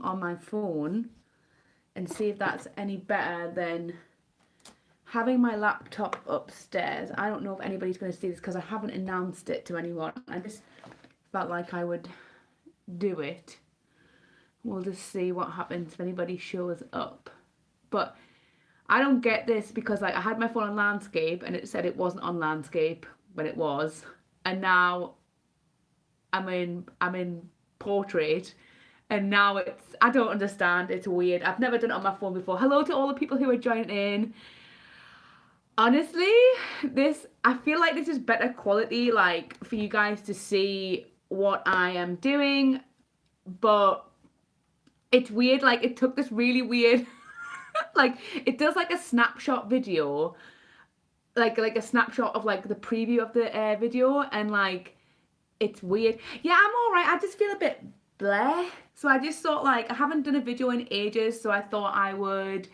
on my phone and see if that's any better than having my laptop upstairs. I don't know if anybody's going to see this because I haven't announced it to anyone. I just felt like I would do it. We'll just see what happens if anybody shows up. But I don't get this because like I had my phone on landscape and it said it wasn't on landscape when it was, and now I'm in portrait, and now it's, I don't understand. It's weird. I've never done it on my phone before. Hello to all the people who are joining in. Honestly, I feel like this is better quality, like for you guys to see what I am doing, but it's weird. Like it took this really weird like it does like a snapshot video, like a snapshot of like the preview of the video, and like it's weird. Yeah, I'm all right. I just feel a bit bleh. So I just thought, like, I haven't done a video in ages, so I thought I would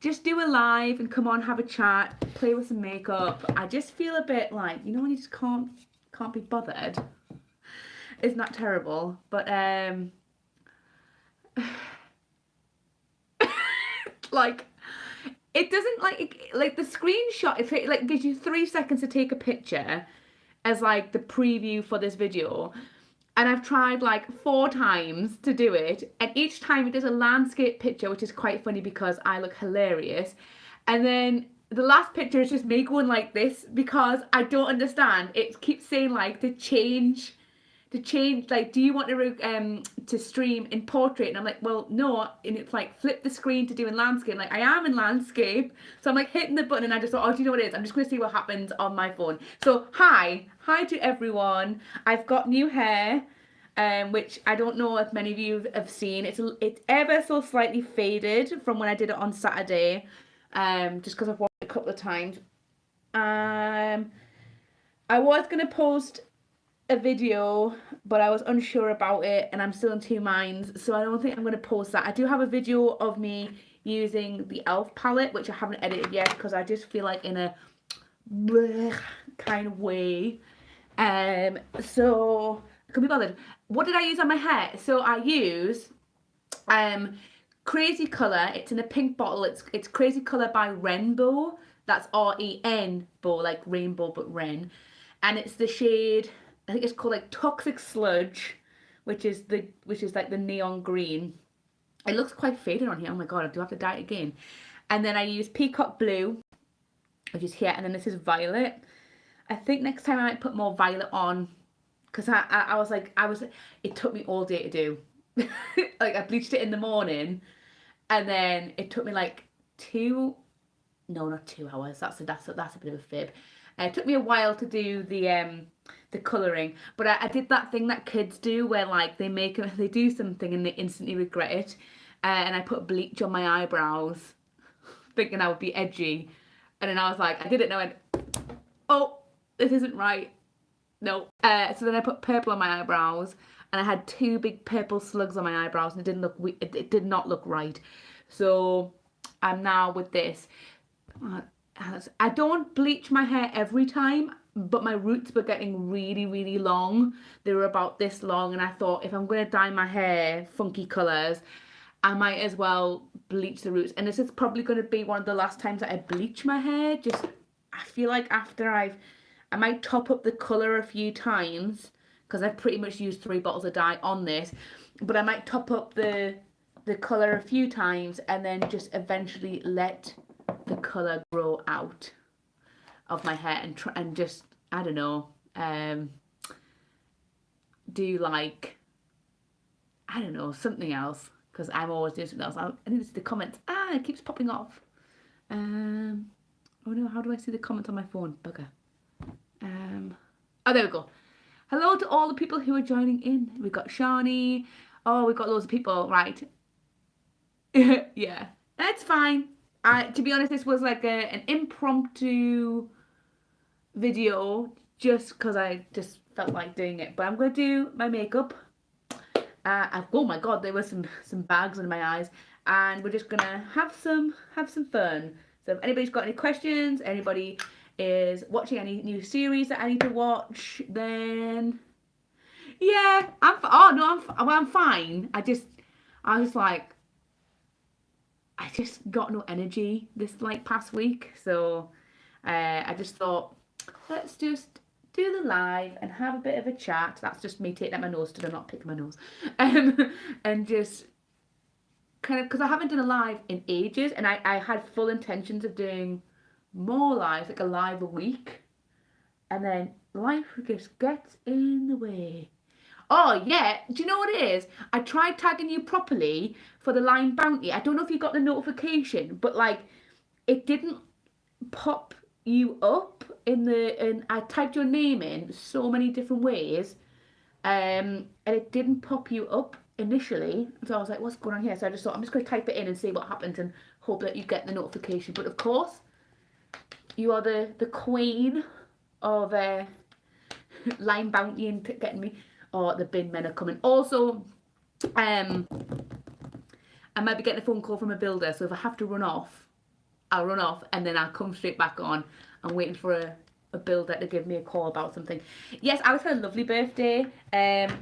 just do a live and come on, have a chat, play with some makeup. I just feel a bit like, you know, when you just can't be bothered. Isn't that terrible? But like it doesn't like the screenshot, if it like gives you 3 seconds to take a picture as like the preview for this video, and I've tried like 4 times to do it, and each time it does a landscape picture, which is quite funny because I look hilarious, and then the last picture is just me going like this because I don't understand. It keeps saying like to change, like, do you want to stream in portrait? And I'm like, well, no. And it's like flip the screen to do in landscape. Like I am in landscape, so I'm like hitting the button, and I just thought, oh, do you know what it is? I'm just gonna see what happens on my phone. So hi to everyone. I've got new hair, which I don't know if many of you have seen. It's ever so slightly faded from when I did it on Saturday, just because I've watched it a couple of times. I was gonna post a video, but I was unsure about it, and I'm still in 2 minds, so I don't think I'm going to post that. I do have a video of me using the e.l.f. palette, which I haven't edited yet because I just feel like in a bleh kind of way. So I can be bothered. What did I use on my hair? So I use Crazy Colour. It's in a pink bottle. It's Crazy Colour by Rainbow. That's R-E-N-bow, like rainbow but Ren. And it's the shade, I think it's called like Toxic Sludge, which is like the neon green. It looks quite faded on here. Oh my god, I do have to dye it again. And then I use Peacock Blue, which is here, and then this is Violet. I think next time I might put more violet on, because it took me all day to do. Like I bleached it in the morning, and then it took me like not 2 hours. That's a bit of a fib. It took me a while to do the colouring, but I did that thing that kids do where like they do something and they instantly regret it, and I put bleach on my eyebrows thinking I would be edgy, and then I was like, I did it and I went, oh, this isn't right, no. So then I put purple on my eyebrows, and I had 2 big purple slugs on my eyebrows, and it did not look right. So I'm now with this. I don't bleach my hair every time, but my roots were getting really, really long. They were about this long, and I thought if I'm going to dye my hair funky colours, I might as well bleach the roots. And this is probably going to be one of the last times that I bleach my hair. I feel like after I might top up the colour a few times, because I've pretty much used 3 bottles of dye on this, but I might top up the colour a few times and then just eventually let the colour grow out of my hair and just, I don't know, do like, I don't know, something else, because I'm always doing something else. I need to see the comments. It keeps popping off. Oh no, how do I see the comments on my phone? Bugger. Oh, there we go. Hello to all the people who are joining in. We've got Shani. Oh, we've got loads of people, right? Yeah, that's fine. To be honest, this was like an impromptu video just because I just felt like doing it. But I'm going to do my makeup. Oh my god, there were some bags under my eyes, and we're just gonna have some fun. So if anybody's got any questions, anybody is watching any new series that I need to watch, then yeah, I'm fine. I was like, I just got no energy this like past week, so I just thought, let's just do the live and have a bit of a chat. That's just me taking out my nose to not picking my nose, and just kind of, because I haven't done a live in ages, and I had full intentions of doing more lives, like a live a week, and then life just gets in the way. Oh yeah, do you know what it is? I tried tagging you properly for the Line Bounty. I don't know if you got the notification, but like it didn't pop you up and I typed your name in so many different ways, and it didn't pop you up initially. So I was like, what's going on here? So I just thought I'm just going to type it in and see what happens and hope that you get the notification. But of course, you are the queen of Line Bounty and getting me. Or the bin men are coming. Also, I might be getting a phone call from a builder, so if I have to run off, I'll run off and then I'll come straight back on. I'm waiting for a builder to give me a call about something. Yes, Alex had a lovely birthday.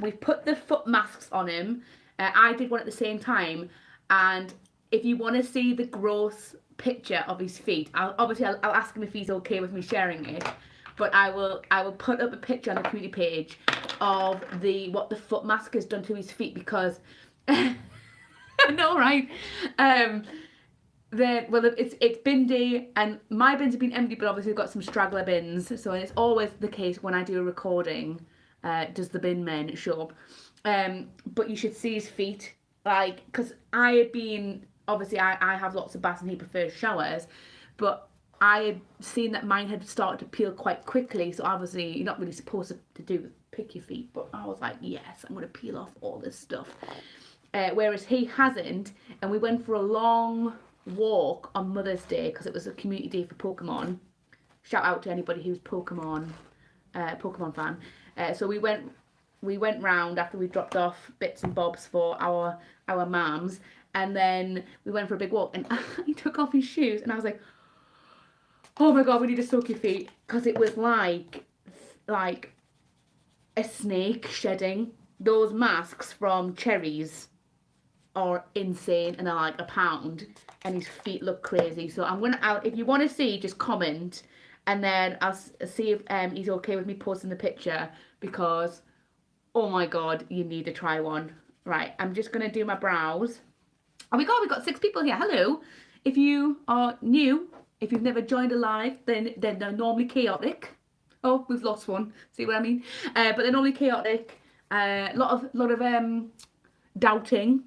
We've put the foot masks on him. I did one at the same time, and if you want to see the gross picture of his feet, I'll ask him if he's okay with me sharing it. But I will put up a picture on the community page of what the foot mask has done to his feet, because I know, right? It's bin day and my bins have been empty, but obviously we've got some straggler bins. So it's always the case when I do a recording, does the bin men show up? But you should see his feet, like, because I had been, obviously I have lots of baths and he prefers showers, but I had seen that mine had started to peel quite quickly, so obviously you're not really supposed to do pick your feet, but I was like, yes, I'm going to peel off all this stuff. Whereas he hasn't, and we went for a long walk on Mother's Day because it was a community day for Pokemon. Shout out to anybody who's Pokemon fan. So we went round after we dropped off bits and bobs for our mums, and then we went for a big walk, and he took off his shoes, and I was like, oh my god, we need to soak your feet, because it was like a snake shedding. Those masks from Cherries are insane, and they're like £1, and his feet look crazy. So I'm gonna if you want to see, just comment, and then I'll see if he's okay with me posting the picture, because oh my god, you need to try one. Right, I'm just gonna do my brows. Oh my god, we've got 6 people here. Hello. If you are new, if you've never joined a live, then they're normally chaotic. Oh, we've lost one. See what I mean? But they're normally chaotic. Lot of doubting.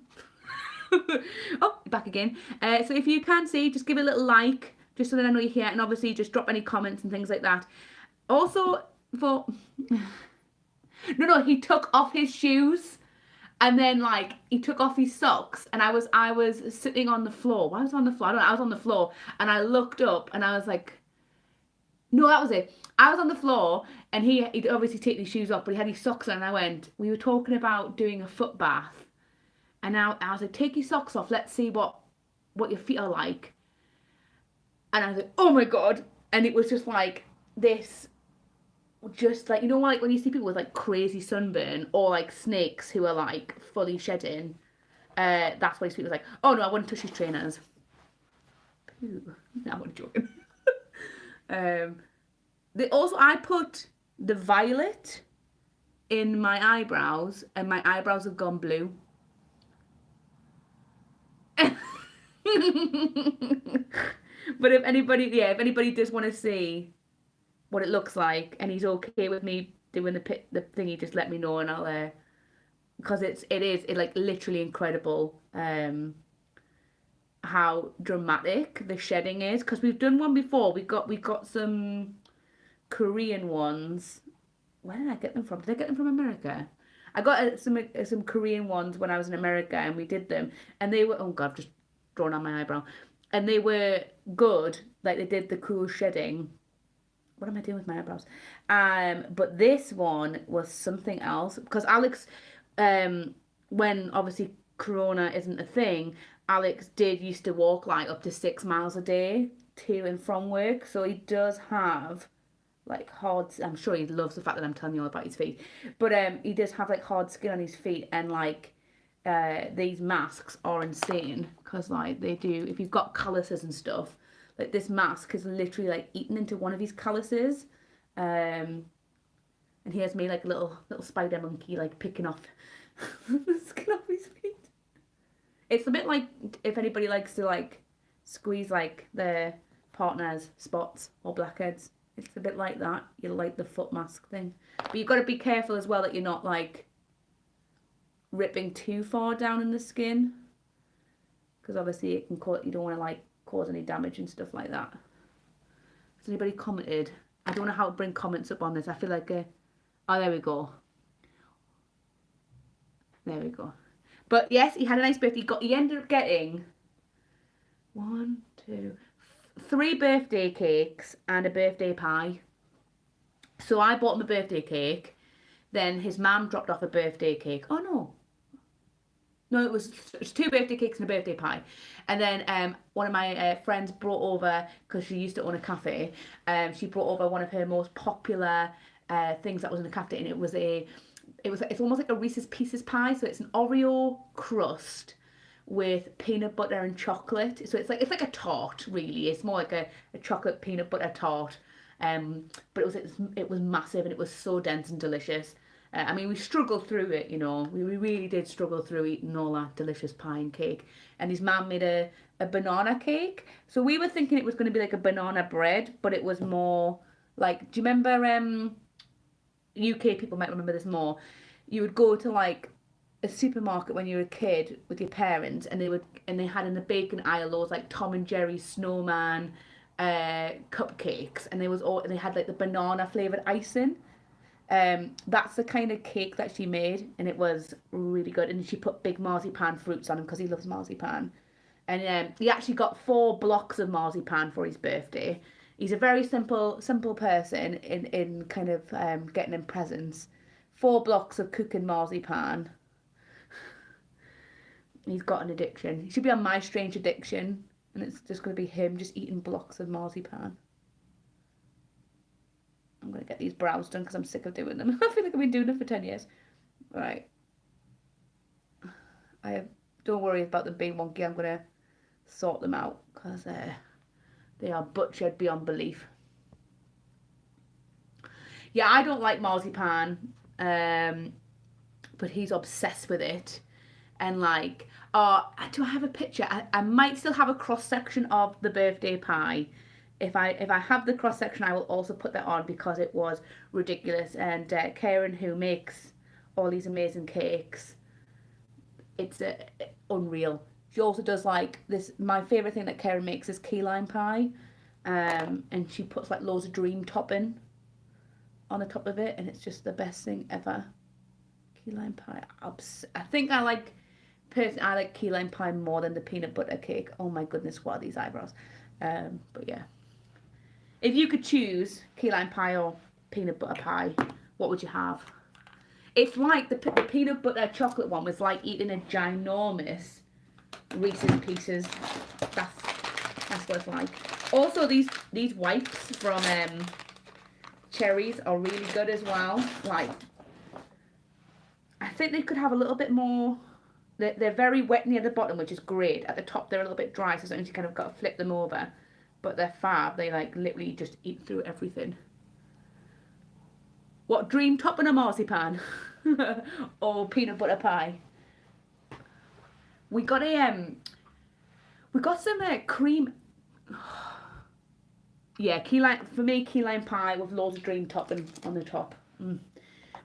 Oh, back again. So if you can see, just give it a little like, just so that I know you're here, and obviously just drop any comments and things like that. Also, for no, he took off his shoes. And then, like, he took off his socks, and I was sitting on the floor. Why was I on the floor? I don't know. I was on the floor, and I looked up, and I was like, no, that was it. I was on the floor, and he'd obviously taken his shoes off, but he had his socks on, and I went, we were talking about doing a foot bath, and now I was like, take your socks off. Let's see what your feet are like. And I was like, oh my god. And it was just like this, just like, you know, like when you see people with like crazy sunburn, or like snakes who are like fully shedding, that's why his feet was like, oh no, I wouldn't touch his trainers. Pooh. No, I'm not joking. I put the violet in my eyebrows, and my eyebrows have gone blue. But if anybody does want to see what it looks like, and he's okay with me doing the thingy, just let me know, and I'll because it is like literally incredible how dramatic the shedding is, because we've done one before. We got some Korean ones. Where did I get them from? Did I get them from America? I got some Korean ones when I was in America, and we did them, and they were, oh god, I've just drawn on my eyebrow, and they were good. Like, they did the cool shedding. What am I doing with my eyebrows? But this one was something else, because Alex, when obviously Corona isn't a thing, Alex used to walk like up to 6 miles a day to and from work, so he does have like hard. I'm sure he loves the fact that I'm telling you all about his feet, but he does have like hard skin on his feet, and like these masks are insane because like they do, if you've got calluses and stuff, like this mask is literally like eaten into one of these calluses. And here's me like a little spider monkey like picking off the skin off his feet. It's a bit like if anybody likes to like squeeze like their partner's spots or blackheads. It's a bit like that. You like the foot mask thing. But you've got to be careful as well that you're not like ripping too far down in the skin. Because obviously it can cause, you don't want to like cause any damage and stuff like that. Has anybody commented? I don't know how to bring comments up on this. I feel like oh, there we go. There we go. But yes, he had a nice birthday. He ended up getting 1, 2, 3 birthday cakes and a birthday pie. So I bought him a birthday cake. Then his mum dropped off a birthday cake. Oh no. No, it was 2 birthday cakes and a birthday pie. And then one of my friends brought over, because she used to own a cafe, she brought over one of her most popular things that was in the cafe, and it's almost like a Reese's Pieces pie. So it's an Oreo crust with peanut butter and chocolate. So it's like a tart, really. It's more like a chocolate peanut butter tart. But it was massive and it was so dense and delicious. I mean, we struggled through it, you know. We really did struggle through eating all that delicious pie and cake. And his mum made a banana cake. So we were thinking it was going to be like a banana bread, but it was more like, do you remember, UK people might remember this more. You would go to like a supermarket when you were a kid with your parents, and they had in the bacon aisle those like Tom and Jerry snowman cupcakes, and they had like the banana flavored icing. That's the kind of cake that she made, and it was really good. And she put big marzipan fruits on him because he loves marzipan. And he actually got 4 blocks of marzipan for his birthday. He's a very simple person in kind of getting him presents. 4 blocks of cooking marzipan. He's got an addiction. He should be on My Strange Addiction, and it's just going to be him just eating blocks of marzipan. I'm going to get these brows done because I'm sick of doing them. I feel like I've been doing them for 10 years. Right. Don't worry about them being wonky. I'm going to sort them out because they are butchered beyond belief. Yeah, I don't like marzipan, but he's obsessed with it. And like, do I have a picture? I might still have a cross section of the birthday pie. If I have the cross section, I will also put that on because it was ridiculous. And Karen, who makes all these amazing cakes, it's unreal. She also does like this. My favorite thing that Karen makes is key lime pie, and she puts like loads of dream topping on the top of it, and it's just the best thing ever. Key lime pie. I think I like key lime pie more than the peanut butter cake. Oh my goodness, what are these eyebrows? But yeah. If you could choose key lime pie or peanut butter pie, what would you have? It's like the peanut butter chocolate one was like eating a ginormous Reese's Pieces. That's what it's like. Also, these wipes from Cherries are really good as well. Like, I think they could have a little bit more. They're very wet near the bottom, which is great. At the top, they're a little bit dry, so sometimes you kind of got to flip them over. But they're fab. They like literally just eat through everything. What, dream topping a marzipan or peanut butter pie? We got some cream. Yeah, key lime for me. Key lime pie with loads of dream topping on the top.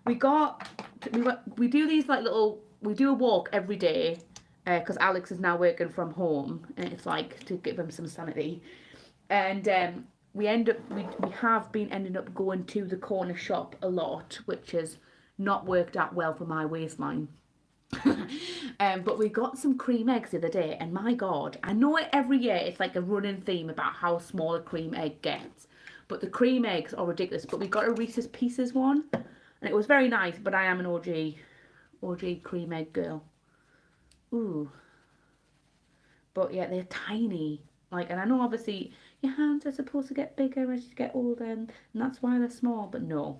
We do these like little. We do a walk every day because Alex is now working from home, and it's like to give him some sanity. And we have been ending up going to the corner shop a lot, which has not worked out well for my waistline. But we got some cream eggs the other day, and my God, I know it every year. It's like a running theme about how small a cream egg gets, but the cream eggs are ridiculous. But we got a Reese's Pieces one, and it was very nice. But I am an OG cream egg girl. Ooh. But yeah, they're tiny. Like, and I know obviously your hands are supposed to get bigger as you get older, and that's why they're small. But no,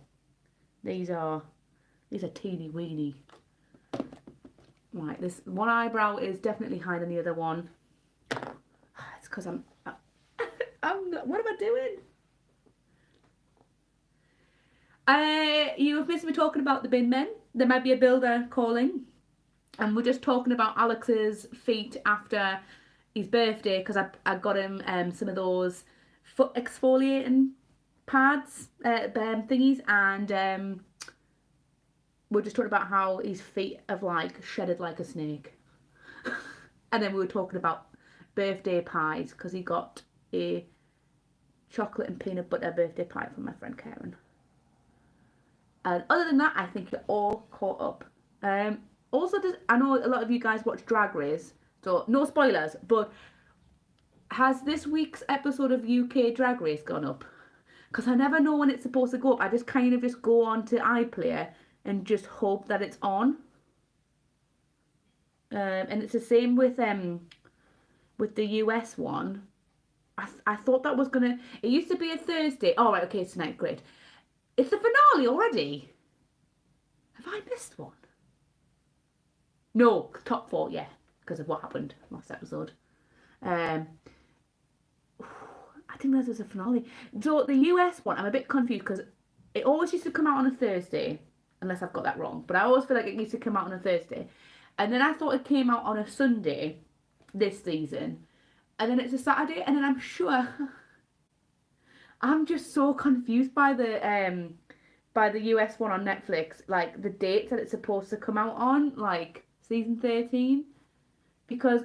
these are teeny weeny. Right, this one eyebrow is definitely higher than the other one. It's because I'm what am I doing? You have missed me talking about the bin men. There might be a builder calling. And we're just talking about Alex's feet after his birthday because I got him some of those foot exfoliating pads, thingies, and we're just talking about how his feet have like shedded like a snake. And then we were talking about birthday pies because he got a chocolate and peanut butter birthday pie from my friend Karen. And other than that, I think you're all caught up. Also, I know a lot of you guys watch Drag Race, so no spoilers, but has this week's episode of UK Drag Race gone up? Because I never know when it's supposed to go up. I just kind of just go on to iPlayer and just hope that it's on. And it's the same with the US one. I thought that was gonna. It used to be a Thursday. Oh right, okay, it's tonight. Great. It's the finale already. Have I missed one? No, top 4, yeah, because of what happened last episode. I didn't realize there was a finale. So the US one, I'm a bit confused because it always used to come out on a Thursday, unless I've got that wrong. But I always feel like it used to come out on a Thursday, and then I thought it came out on a Sunday this season, and then it's a Saturday, and then I'm sure. I'm just so confused by the US one on Netflix, like the dates that it's supposed to come out on, like season 13, because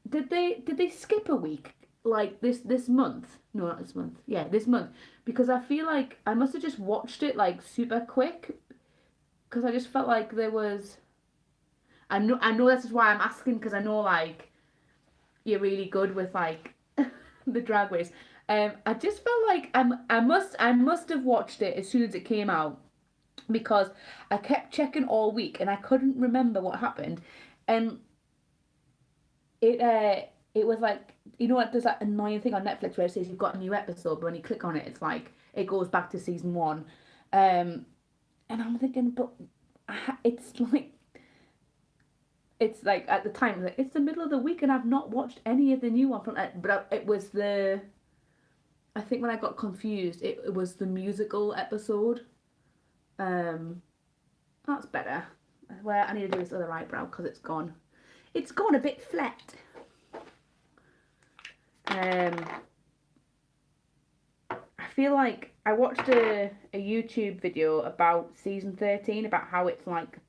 did they skip a week like this month? No, not this month. Yeah, this month, because I feel like I must have just watched it like super quick, because I just felt like there was. I know this is why I'm asking, because I know like you're really good with like the Drag Race. I just felt like I must have watched it as soon as it came out, because I kept checking all week and I couldn't remember what happened, and it was like, you know what, there's that annoying thing on Netflix where it says you've got a new episode, but when you click on it, it's like it goes back to season 1, and I'm thinking, but it's like at the time like it's the middle of the week and I've not watched any of the new one from it, but it was I think when I got confused, it was the musical episode. That's better. Where I need to do this other eyebrow because it's gone. It's gone a bit flat. I feel like I watched a YouTube video about season 13, about how it's like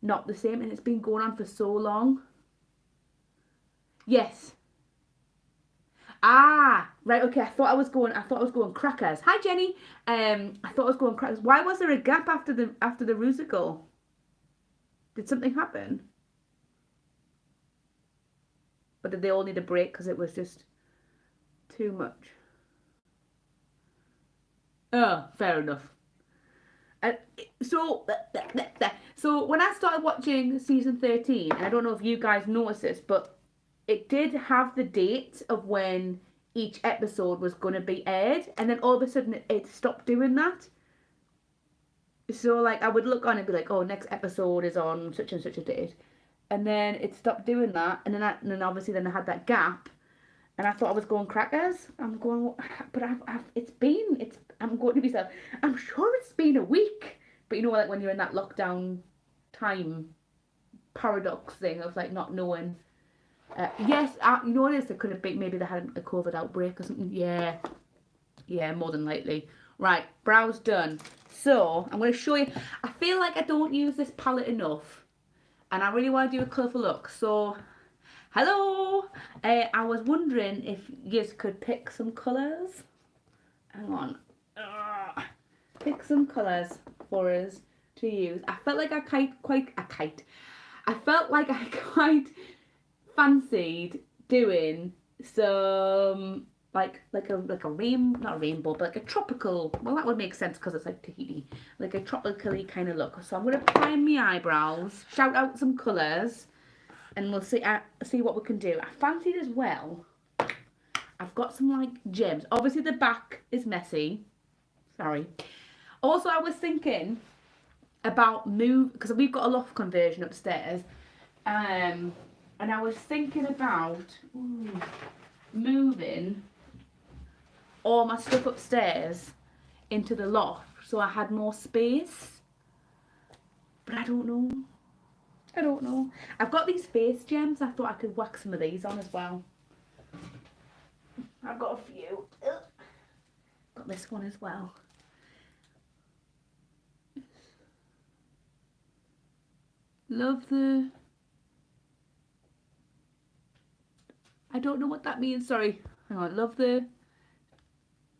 not the same, and it's been going on for so long. Yes. Ah, right, okay. I thought I was going crackers. Hi Jenny. I thought I was going crackers. Why was there a gap after the Rusical? Did something happen? Or did they all need a break because it was just too much? Oh, fair enough. So when I started watching season 13, and I don't know if you guys noticed this, but it did have the date of when each episode was going to be aired, and then all of a sudden it stopped doing that. So like I would look on and be like, oh, next episode is on such and such a date, and then it stopped doing that, and then obviously then I had that gap, and I thought I was going crackers. I'm going, but I'm going to myself, I'm sure it's been a week, but you know, like when you're in that lockdown time paradox thing of like not knowing. Yes, you know what it is? It could have been, maybe they had a COVID outbreak or something. Yeah, more than likely. Right, brow's done. So I'm going to show you. I feel like I don't use this palette enough, and I really want to do a colourful look. So, hello. I was wondering if you could pick some colours. Hang on. Pick some colours for us to use. I felt like I quite fancied doing some like a not a rainbow, but like a tropical. Well, that would make sense because it's like Tahiti, like a tropically kind of look. So I'm gonna prime my eyebrows, shout out some colours, and we'll see what we can do. I fancied as well. I've got some like gems. Obviously the back is messy. Sorry. Also, I was thinking about because we've got a loft conversion upstairs, and I was thinking about moving all my stuff upstairs into the loft so I had more space, but I don't know. I've got these face gems. I thought I could whack some of these on as well. I've got a few. Got this one as well. Love the... I don't know what that means. Sorry. Hang on. Love the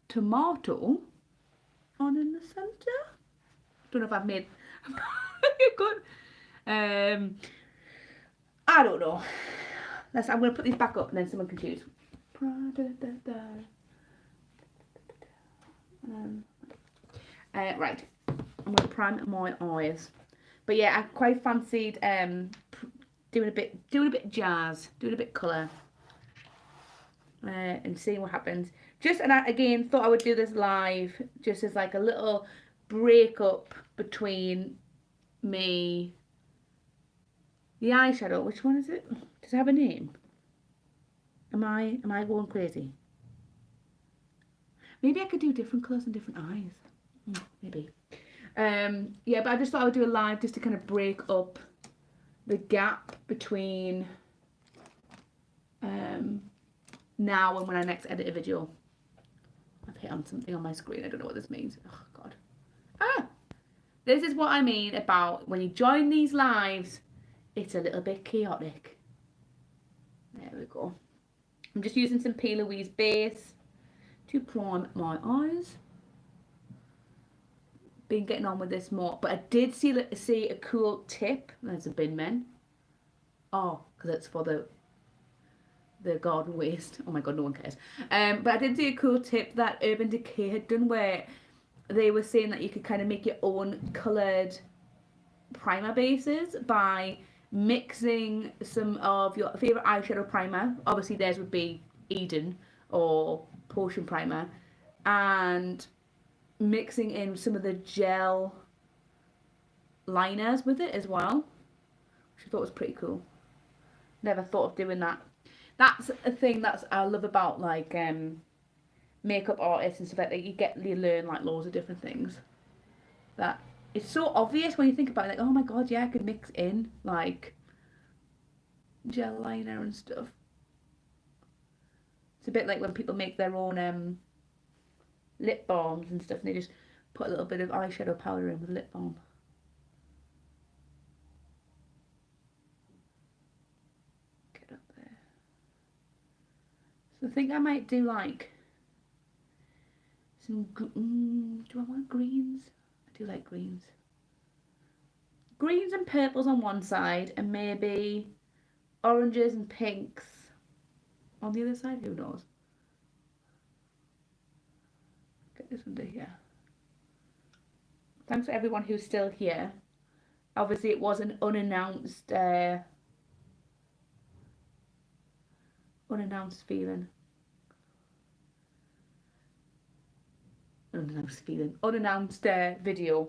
tomato on in the centre. Don't know if I've made... Good. I don't know. I'm going to put these back up and then someone can choose. Right. I'm going to prime my eyes. But yeah, I quite fancied doing a bit jazz, doing a bit colour, and seeing what happens. And I again thought I would do this live, just as like a little break up between me. The eyeshadow. Which one is it? Does it have a name? Am I going crazy? Maybe I could do different colours and different eyes. Maybe. Yeah, but I just thought I would do a live just to kind of break up the gap between now and when I next edit a video. I've hit on something on my screen. I don't know what this means. Oh, God. This is what I mean about when you join these lives, it's a little bit chaotic. There we go. I'm just using some P. Louise base to prime my eyes. Been getting on with this more, but I did see a cool tip. There's a bin men. Oh, because it's for the garden waste. Oh my God, no one cares. But I did see a cool tip that Urban Decay had done, where they were saying that you could kind of make your own coloured primer bases by mixing some of your favourite eyeshadow primer. Obviously theirs would be Eden or Potion Primer, and mixing in some of the gel liners with it as well, which I thought was pretty cool. Never thought of doing that. That's a thing I love about like makeup artists and stuff like that. You learn like loads of different things that it's so obvious when you think about it, like, oh my God, yeah, I could mix in like gel liner and stuff. It's a bit like when people make their own lip balms and stuff, and they just put a little bit of eyeshadow powder in with lip balm. Get up there. So I think I might do like some, do I want greens? I do like greens. Greens and purples on one side, and maybe oranges and pinks on the other side. Who knows? Get this under here. Thanks to everyone who's still here. Obviously it was an unannounced feeling. Unannounced video.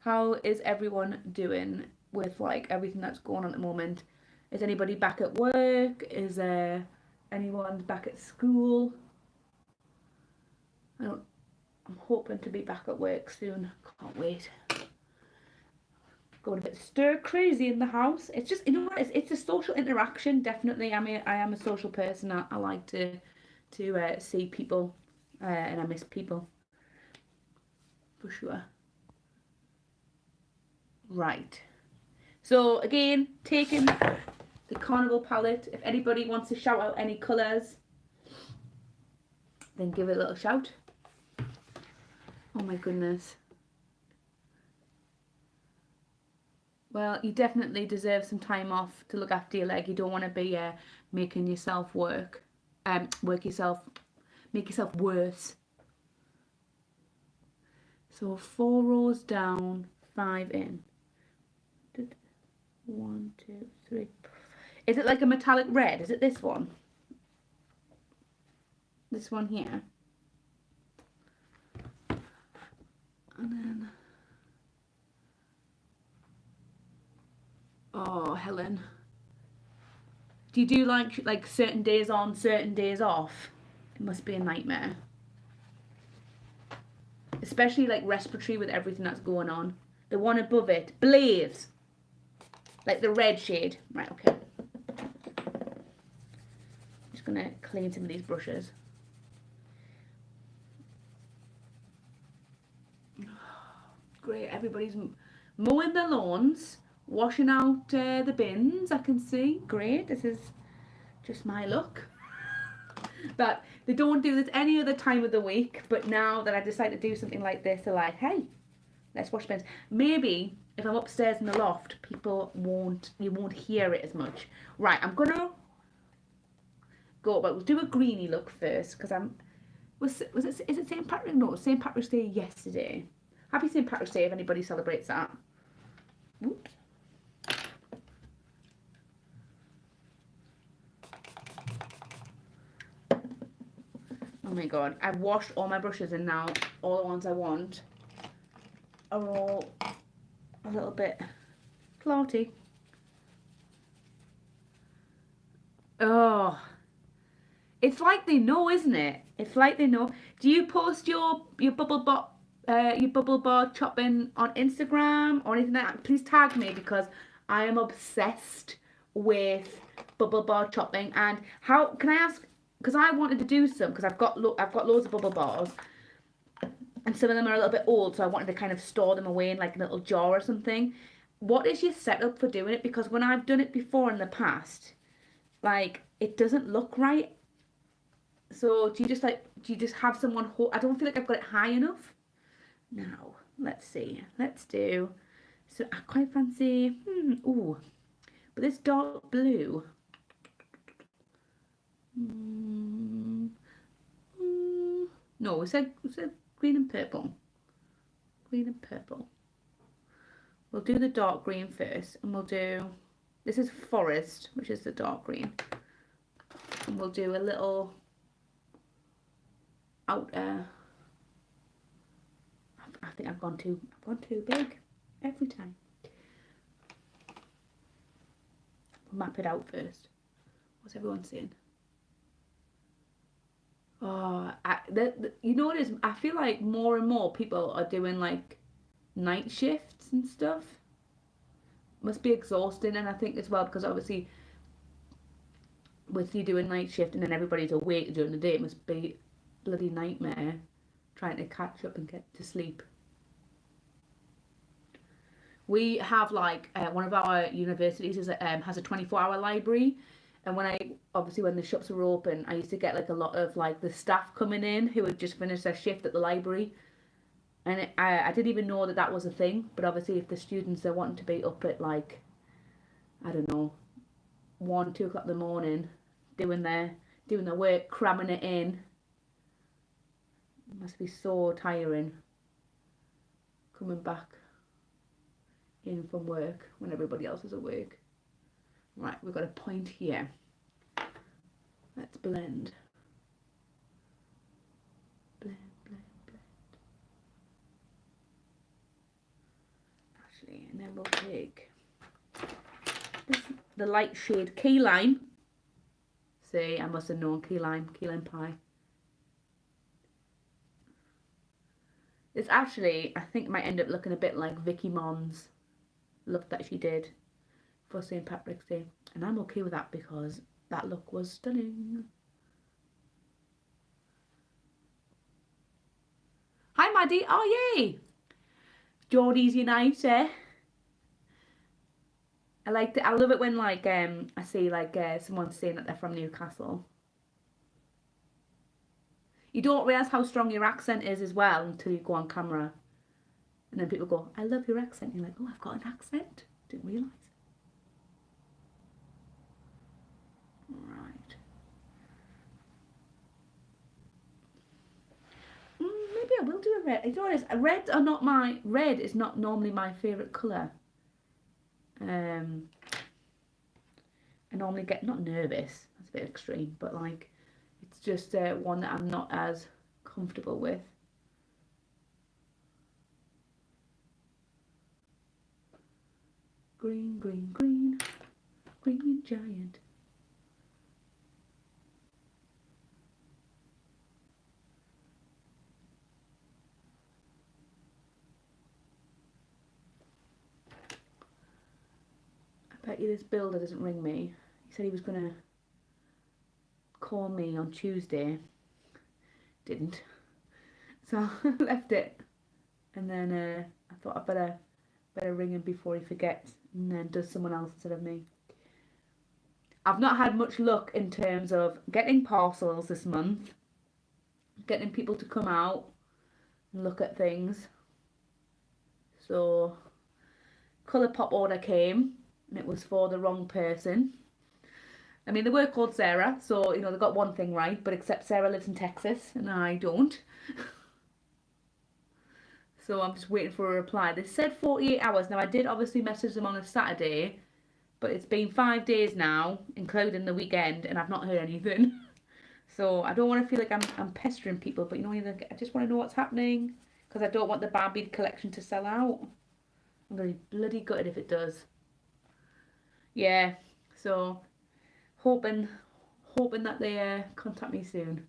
How is everyone doing with like everything that's going on at the moment? Is anybody back at work? Is anyone back at school? I'm hoping to be back at work soon. Can't wait. Going a bit stir crazy in the house. It's just, you know what? It's a social interaction. Definitely. I mean, I am a social person. I like to see people, and I miss people for sure. Right. So again, taking the Carnival palette. If anybody wants to shout out any colours, then give it a little shout. Oh my goodness. Well, you definitely deserve some time off to look after your leg. You don't want to be making yourself make yourself worse. So 4 rows down, 5 in. 1, 2, 3. Is it like a metallic red? Is it this one? This one here? And then, oh, Helen, do you do like certain days on, certain days off? It must be a nightmare. Especially like respiratory with everything that's going on. The one above it, Blaze. Like the red shade. Right, okay. Just gonna clean some of these brushes. Great, everybody's mowing their lawns, washing out the bins, I can see. Great, this is just my look. But they don't do this any other time of the week, but now that I decide to do something like this, they're like, hey, let's wash bins. Maybe if I'm upstairs in the loft, you won't hear it as much. Right, I'm gonna go, but we'll do a greeny look first, because is it St. Patrick's? No, St. Patrick's Day yesterday. Happy St. Patrick's Day if anybody celebrates that. Oops. Oh my god, I've washed all my brushes and now all the ones I want are all a little bit clouty. Oh, it's like they know, isn't it? It's like they know. Do you post your bubble bar chopping on Instagram or anything like that? Please tag me, because I am obsessed with bubble bar chopping. And how can I ask? Because I wanted to do some, because I've got loads of bubble bars, and some of them are a little bit old, so I wanted to kind of store them away in like a little jar or something. What is your setup for doing it? Because when I've done it before in the past, like, it doesn't look right. So do you just have someone hold? I don't feel like I've got it high enough. Now, let's see. Let's do. So I quite fancy. Ooh, but this dark blue. No, we said green and purple. Green and purple. We'll do the dark green first, and we'll do. This is forest, which is the dark green, and we'll do a little outer. I think I've gone too big every time. We'll map it out first. What's everyone saying? Oh, you know what it is? I feel like more and more people are doing like night shifts and stuff. Must be exhausting, and I think as well, because obviously with you doing night shift and then everybody's awake during the day, it must be a bloody nightmare trying to catch up and get to sleep. We have like one of our universities has a 24-hour library, and when the shops were open, I used to get like a lot of like the staff coming in who had just finished their shift at the library, and I didn't even know that was a thing. But obviously, if the students are wanting to be up at like, I don't know, 1, 2 o'clock in the morning, doing their work, cramming it in, it must be so tiring coming back in from work when everybody else is at work. Right, we've got a point here. Let's blend. Blend, blend, blend. Actually, and then we'll take the light shade key lime. See, I must have known key lime pie. It's actually, I think, might end up looking a bit like Vicky Mon's look that she did for St. Patrick's Day, and I'm okay with that because that look was stunning. Hi Maddie, oh yay! Geordie's Unite, eh? I love it when like I see like someone saying that they're from Newcastle. You don't realise how strong your accent is as well until you go on camera. And then people go, I love your accent. You're like, oh, I've got an accent. Didn't realise. Right. Maybe I will do a red. You know what it is? Red is not normally my favourite colour. I normally get, not nervous, that's a bit extreme, but like, it's just one that I'm not as comfortable with. green, green, green, green giant. I bet you this builder doesn't ring me. He said he was gonna call me on Tuesday. Didn't. So I left it. And then I thought I better ring him before he forgets and then does someone else instead of me. I've not had much luck in terms of getting parcels this month, getting people to come out and look at things. So Colourpop order came and it was for the wrong person. I mean, they were called Sarah, so you know they got one thing right, but except Sarah lives in Texas and I don't. So I'm just waiting for a reply. They said 48 hours. Now I did obviously message them on a Saturday, but it's been 5 days now, including the weekend, and I've not heard anything. So I don't want to feel like I'm pestering people, but you know, I just want to know what's happening because I don't want the Barbie collection to sell out. I'm gonna be bloody gutted if it does. Yeah. So hoping that they contact me soon.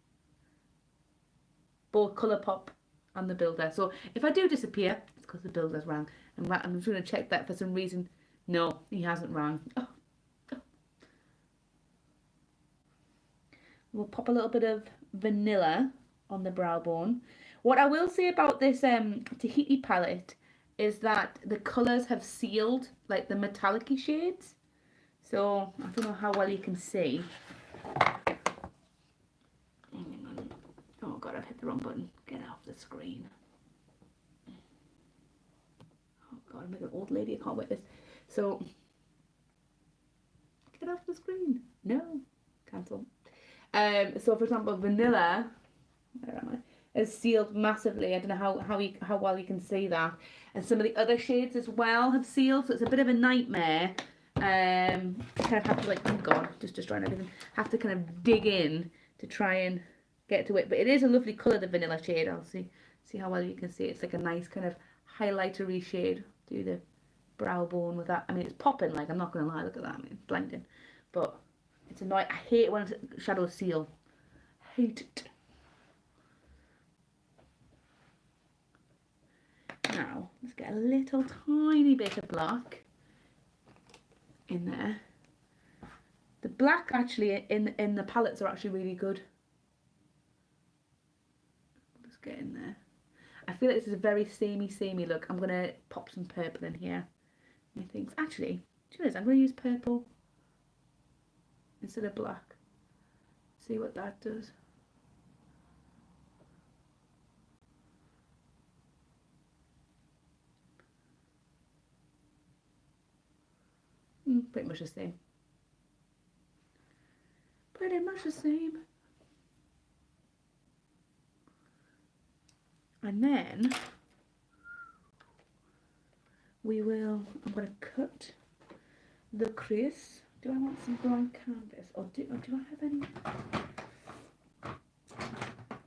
Both Colourpop and the builder. So if I do disappear, it's because the builder's rang. And I'm just going to check that for some reason. No, he hasn't rang. Oh. We'll pop a little bit of vanilla on the brow bone. What I will say about this Tahiti palette is that the colours have sealed, like the metallic-y shades. So I don't know how well you can see. Oh god, I've hit the wrong button. Get off the screen. Oh god, I'm like an old lady, I can't wait this. So, get off the screen. No, cancel. So for example, vanilla, where am I? Is sealed massively. I don't know how well you can see that. And some of the other shades as well have sealed, so it's a bit of a nightmare. Kind of have to like, oh god, just destroying everything. Have to kind of dig in to try and get to it. But it is a lovely colour, the vanilla shade. I'll see how well you can see. It's like a nice kind of highlightery shade. Do the brow bone with that. I mean, it's popping, like, I'm not going to lie, look at that. I mean, it's blending. But it's annoying. I hate it when shadows seal. Hate it. Now, let's get a little tiny bit of black in there. The black actually in the palettes are actually really good. Let's get in there. I feel like this is a very samey look. I'm going to pop some purple in here. Methinks. Actually, do you know, I'm going to use purple instead of black. See what that does. Pretty much the same. Pretty much the same. And then I'm going to cut the crease. Do I want some brown canvas or do I have any?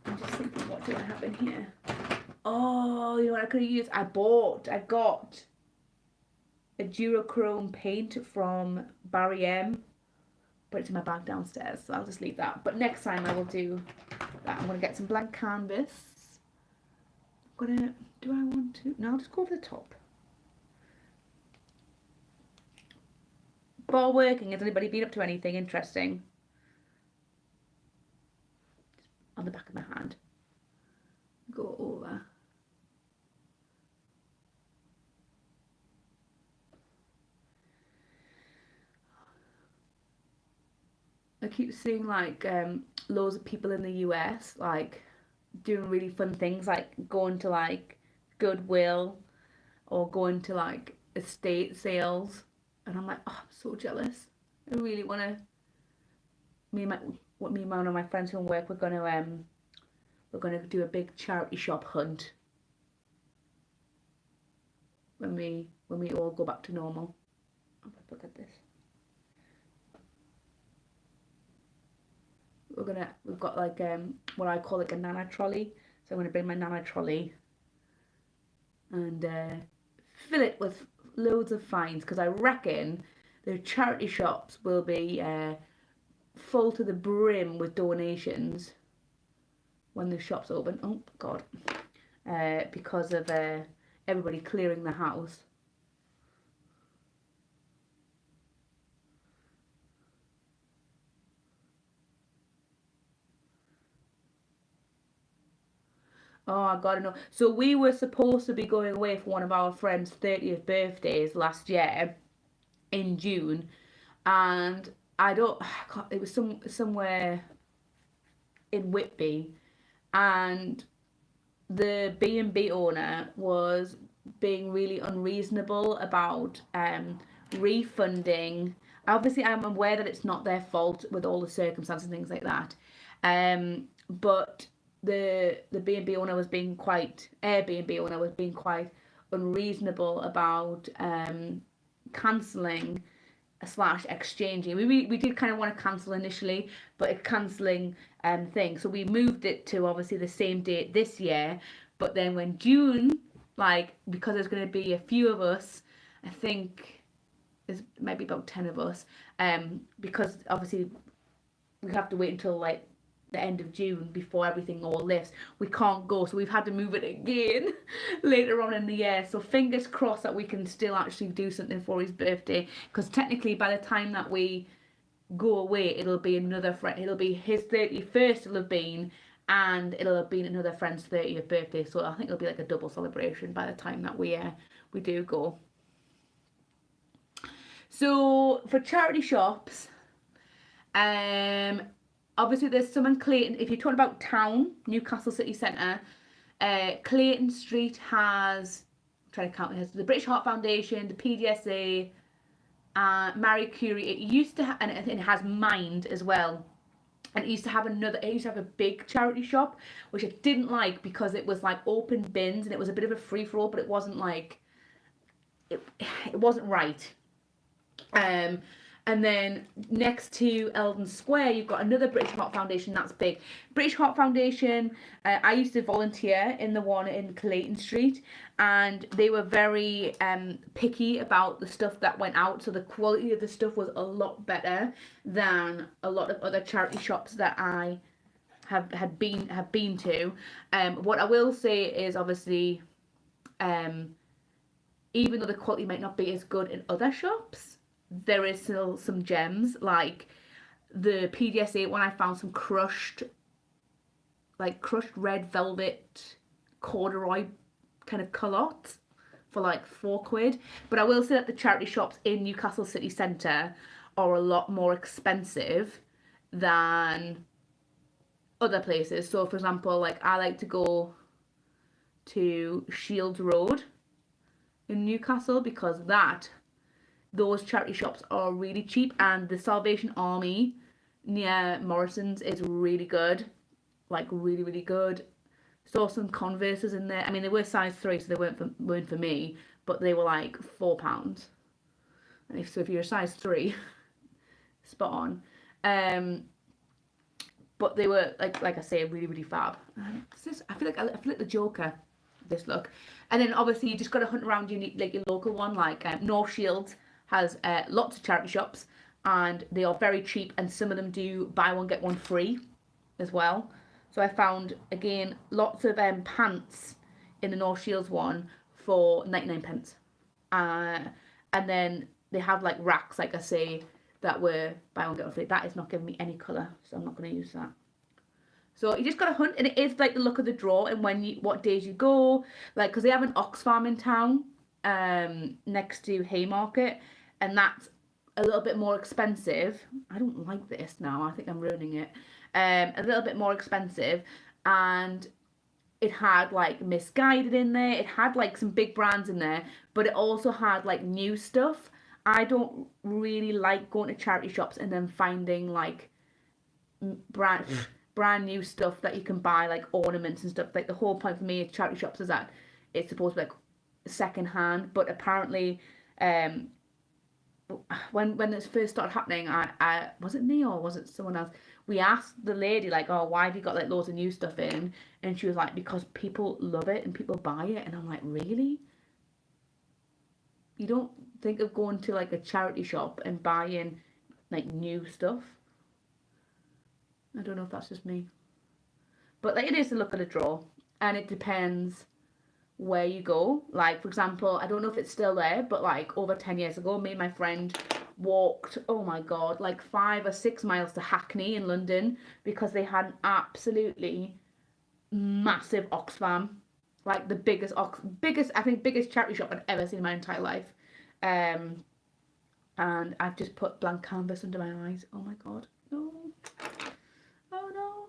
I'm just thinking, what do I have in here? Oh, you know what I could have used? I got a duochrome paint from Barry M, but it's in my bag downstairs, so I'll just leave that. But next time I will do that. I'm going to get some blank canvas. Do I want to? No, I'll just go over the top. While working, has anybody been up to anything interesting? On the back of my hand. Go over. I keep seeing like loads of people in the US like doing really fun things, like going to like Goodwill or going to like estate sales, and I'm like, oh, I'm so jealous. I really want to. Me and one of my friends from work, we're gonna do a big charity shop hunt when we all go back to normal. Look at this. We've got like what I call like a nana trolley. So I'm gonna bring my nana trolley and fill it with loads of finds, because I reckon the charity shops will be full to the brim with donations when the shops open. Oh God, because of everybody clearing the house. Oh, I gotta know. So we were supposed to be going away for one of our friends' 30th birthdays last year in June, and I don't. It was somewhere in Whitby, and the B&B owner was being really unreasonable about refunding. Obviously, I'm aware that it's not their fault with all the circumstances and things like that, but the B&B owner was being quite Airbnb owner was being quite unreasonable about cancelling slash exchanging. We did kind of want to cancel initially, but a cancelling thing. So we moved it to obviously the same date this year. But then when June, like, because there's going to be a few of us, I think there's maybe about 10 of us, because obviously we have to wait until like the end of June before everything all lifts. We can't go, so we've had to move it again later on in the year. So fingers crossed that we can still actually do something for his birthday, because technically by the time that we go away, it'll be another friend. It'll be his 31st. It'll have been, and it'll have been another friend's 30th birthday. So I think it'll be like a double celebration by the time that we do go. So for charity shops, obviously there's some in Clayton. If you're talking about town, Newcastle city centre, Clayton Street has, I'm trying to count, it has the British Heart Foundation, the PDSA, Marie Curie. It used to and it has Mind as well. And it used to have a big charity shop, which I didn't like because it was like open bins and it was a bit of a free for all, but it wasn't like, it wasn't right. And then next to Eldon Square, you've got another British Heart Foundation that's big. British Heart Foundation, I used to volunteer in the one in Clayton Street, and they were very picky about the stuff that went out. So the quality of the stuff was a lot better than a lot of other charity shops that I have been to. What I will say is obviously, even though the quality might not be as good in other shops, there is still some gems. Like the PDSA one, I found some crushed red velvet corduroy kind of culottes for like £4. But I will say that the charity shops in Newcastle city centre are a lot more expensive than other places. So for example, like I like to go to Shields Road in Newcastle because those charity shops are really cheap, and the Salvation Army near Morrison's is really good, like really, really good. Saw some Converses in there. I mean, they were size 3, so they weren't for me, but they were like £4. And if you're a size 3, spot on. But they were like I say, really, really fab. I feel like the Joker. This look, and then obviously you just got to hunt around your local one, like North Shields has lots of charity shops, and they are very cheap, and some of them do buy one get one free as well. So I found again lots of pants in the North Shields one for 99p, and then they have like racks, like I say, that were buy one get one free. That is not giving me any colour, so I'm not going to use that. So you just gotta hunt, and it is like the luck of the draw, and what days you go, like because they have an ox farm in town, next to Haymarket, and that's a little bit more expensive. I don't like this now. I think I'm ruining it. A little bit more expensive, and it had like Misguided in there. It had like some big brands in there, but it also had like new stuff. I don't really like going to charity shops and then finding like brand new stuff that you can buy, like ornaments and stuff. Like the whole point for me of charity shops is that it's supposed to be like second hand, but apparently when this first started happening, I was it me or was it someone else, we asked the lady like, oh, why have you got like loads of new stuff in? And she was like, because people love it and people buy it. And I'm like, really? you don't think of going to like a charity shop and buying like new stuff. I don't know if that's just me, but like it is the look of the drawer, and it depends where you go. Like for example, I don't know if it's still there, but like over 10 years ago, me and my friend walked, oh my god, like 5 or 6 miles to Hackney in London because they had an absolutely massive Oxfam, like the biggest I think biggest charity shop I'd ever seen in my entire life. Um, and I've just put blank canvas under my eyes. Oh my god, no, oh no.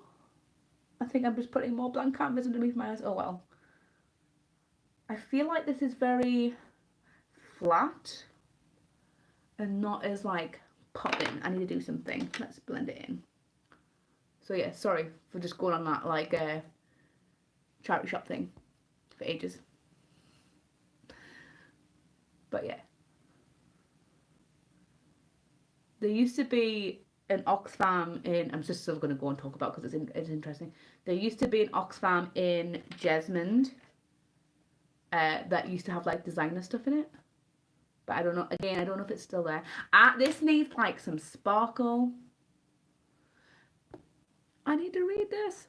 I think I'm just putting more blank canvas underneath my eyes. Oh well. I feel like this is very flat and not as like popping. I need to do something. Let's blend it in. So yeah, sorry for just going on that like charity shop thing for ages. But yeah. There used to be an Oxfam in, I'm just still going to go and talk about because it's interesting. There used to be an Oxfam in Jesmond that used to have like designer stuff in it. But I don't know, again, I don't know if it's still there. This needs like some sparkle. I need to read this.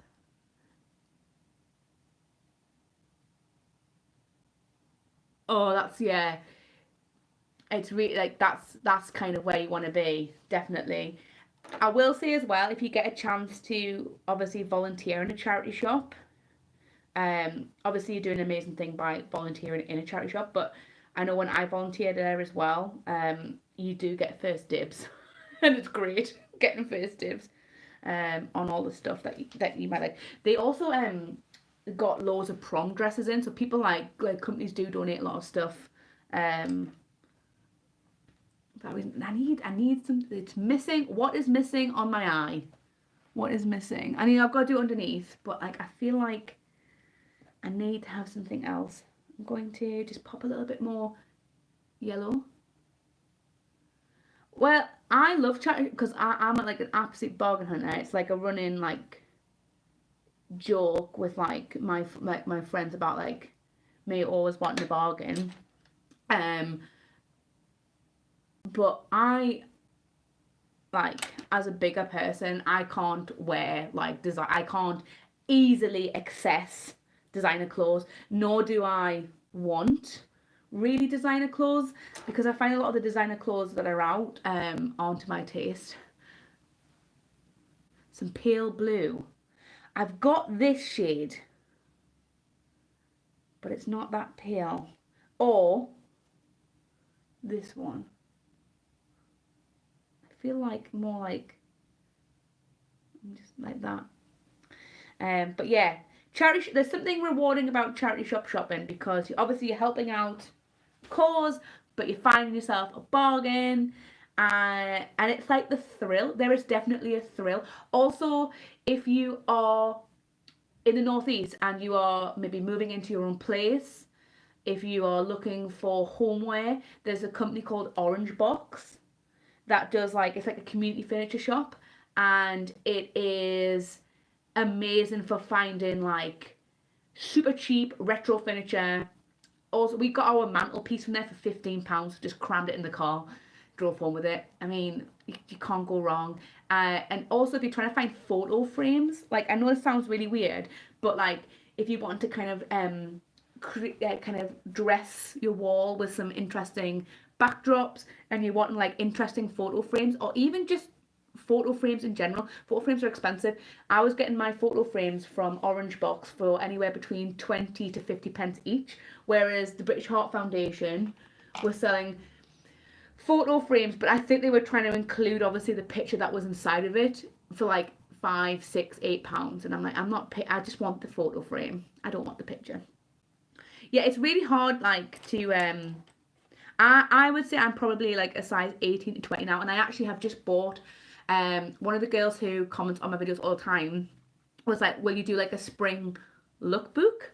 Oh, that's, yeah. It's really like that's kind of where you want to be, definitely. I will say as well, if you get a chance to obviously volunteer in a charity shop, obviously you're doing an amazing thing by volunteering in a charity shop, but I know when I volunteered there as well, you do get first dibs, and it's great getting first dibs, on all the stuff that you might like. They also got loads of prom dresses in, so people like companies do donate a lot of stuff. I need some. It's missing. What is missing on my eye? What is missing? I mean, I've got to do it underneath, but like I feel like I need to have something else. I'm going to just pop a little bit more yellow. Well, I love chatting because I'm like an absolute bargain hunter. It's like a running like joke with like my friends about like me always wanting a bargain. But I like as a bigger person, I can't wear like design. I can't easily access designer clothes, nor do I want really designer clothes because I find a lot of the designer clothes that are out aren't to my taste. Some pale blue. I've got this shade, but it's not that pale. Or this one. I feel like more like just like that. But yeah, there's something rewarding about charity shop shopping because you're helping out cause, but you're finding yourself a bargain, and it's like the thrill. There is definitely a thrill. Also, if you are in the northeast and you are maybe moving into your own place, if you are looking for homeware, there's a company called Orange Box that does like it's like a community furniture shop, and it is amazing for finding like super cheap retro furniture. Also, we got our mantelpiece from there for £15. Just crammed it in the car, drove home with it. I mean, you can't go wrong. And also, if you're trying to find photo frames, like I know this sounds really weird, but like if you want to kind of kind of dress your wall with some interesting backdrops, and you want like interesting photo frames, or even just photo frames in general. Photo frames are expensive. I was getting my photo frames from Orange Box for anywhere between 20 to 50 pence each, whereas the British Heart Foundation was selling photo frames, but I think they were trying to include obviously the picture that was inside of it for like £5, £6, £8, and I'm like, I just want the photo frame. I don't want the picture. Yeah, it's really hard like to I would say I'm probably like a size 18 to 20 now, and I actually have just bought one of the girls who comments on my videos all the time was like, will you do like a spring lookbook?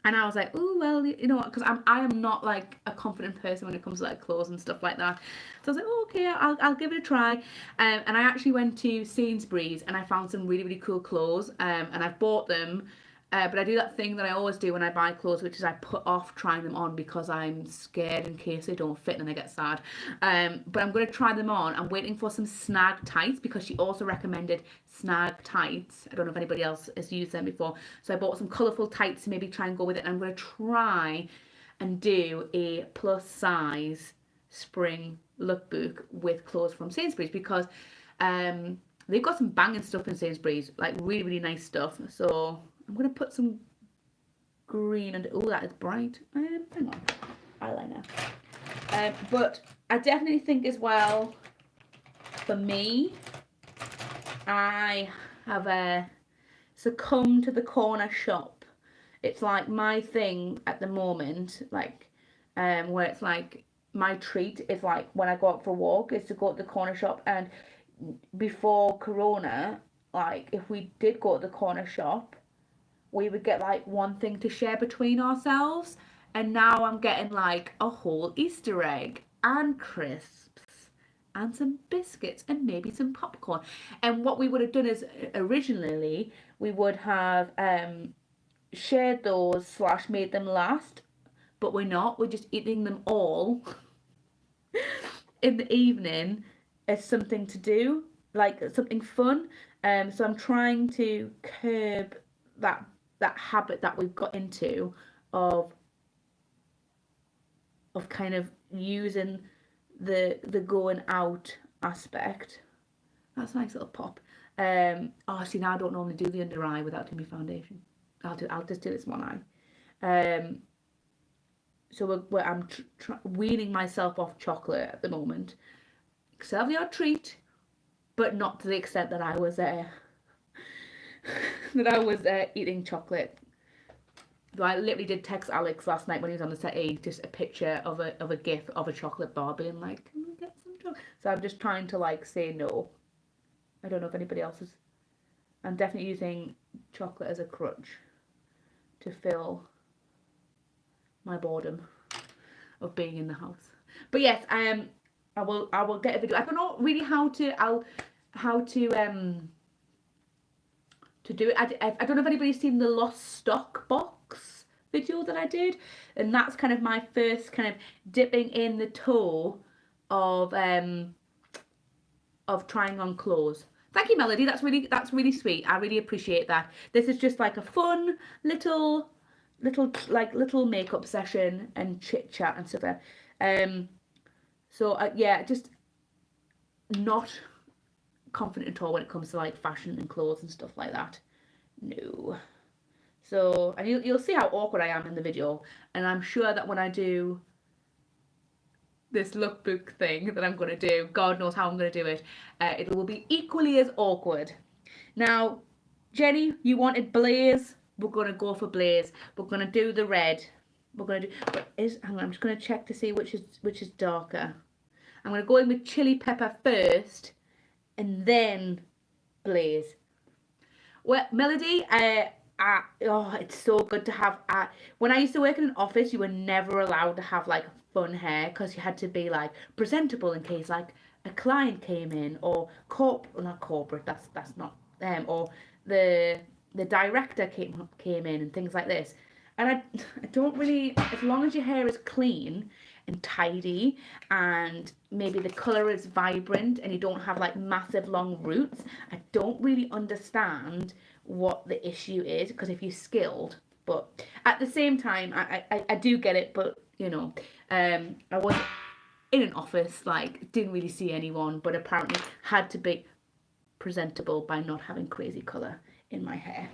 And I was like, oh, well, you know what, because I am not like a confident person when it comes to like clothes and stuff like that. So I was like, oh, okay, I'll give it a try. And I actually went to Sainsbury's and I found some really, really cool clothes, and I've bought them. But I do that thing that I always do when I buy clothes, which is I put off trying them on because I'm scared in case they don't fit and I get sad. But I'm going to try them on. I'm waiting for some snag tights because she also recommended snag tights. I don't know if anybody else has used them before. So I bought some colourful tights to maybe try and go with it. And I'm going to try and do a plus size spring lookbook with clothes from Sainsbury's because they've got some banging stuff in Sainsbury's, like really, really nice stuff. So I'm going to put some green and oh, that is bright. Hang on, eyeliner. But I definitely think as well, for me, I have succumbed to the corner shop. It's like my thing at the moment, like where it's like my treat is like when I go out for a walk is to go to the corner shop. And before Corona, like if we did go to the corner shop, we would get like one thing to share between ourselves. And now I'm getting like a whole Easter egg and crisps and some biscuits and maybe some popcorn. And what we would have done is originally we would have shared those slash made them last, but we're not. We're just eating them all in the evening as something to do, like something fun. So I'm trying to curb that habit that we've got into of kind of using the going out aspect. That's a nice little pop. Oh, see, now I don't normally do the under eye without doing my foundation. I'll just do this one eye. So I'm weaning myself off chocolate at the moment. Serve the odd treat, but not to the extent that I was eating chocolate. I literally did text Alex last night when he was on the settee, just a picture of a gif of a chocolate bar being like, can we get some chocolate? So I'm just trying to like say no. I don't know if anybody else is. I'm definitely using chocolate as a crutch to fill my boredom of being in the house. But yes, I will get a video. I don't know really how to do it. I don't know if anybody's seen the lost stock box video that I did, and that's kind of my first kind of dipping in the toe of trying on clothes. Thank you, Melody. That's really sweet. I really appreciate that. This is just like a fun little makeup session and chit chat and stuff there. So yeah, just not confident at all when it comes to like fashion and clothes and stuff like that. No. So, and you'll see how awkward I am in the video, and I'm sure that when I do this lookbook thing that I'm going to do, God knows how I'm going to do it, it will be equally as awkward. Now, Jenny, you wanted blaze. We're going to go for blaze. We're going to do the red. We're going to do, hang on, I'm just going to check to see which is darker. I'm going to go in with chili pepper first, and then blaze. Well, Melody, it's so good to have. When I used to work in an office, you were never allowed to have like fun hair because you had to be like presentable in case like a client came in or not corporate. That's not them, or the director came in and things like this. And I don't really, as long as your hair is clean and tidy and maybe the colour is vibrant and you don't have like massive long roots, I don't really understand what the issue is, because if you're skilled, but at the same time I do get it, but you know, I was in an office, like didn't really see anyone, but apparently had to be presentable by not having crazy colour in my hair.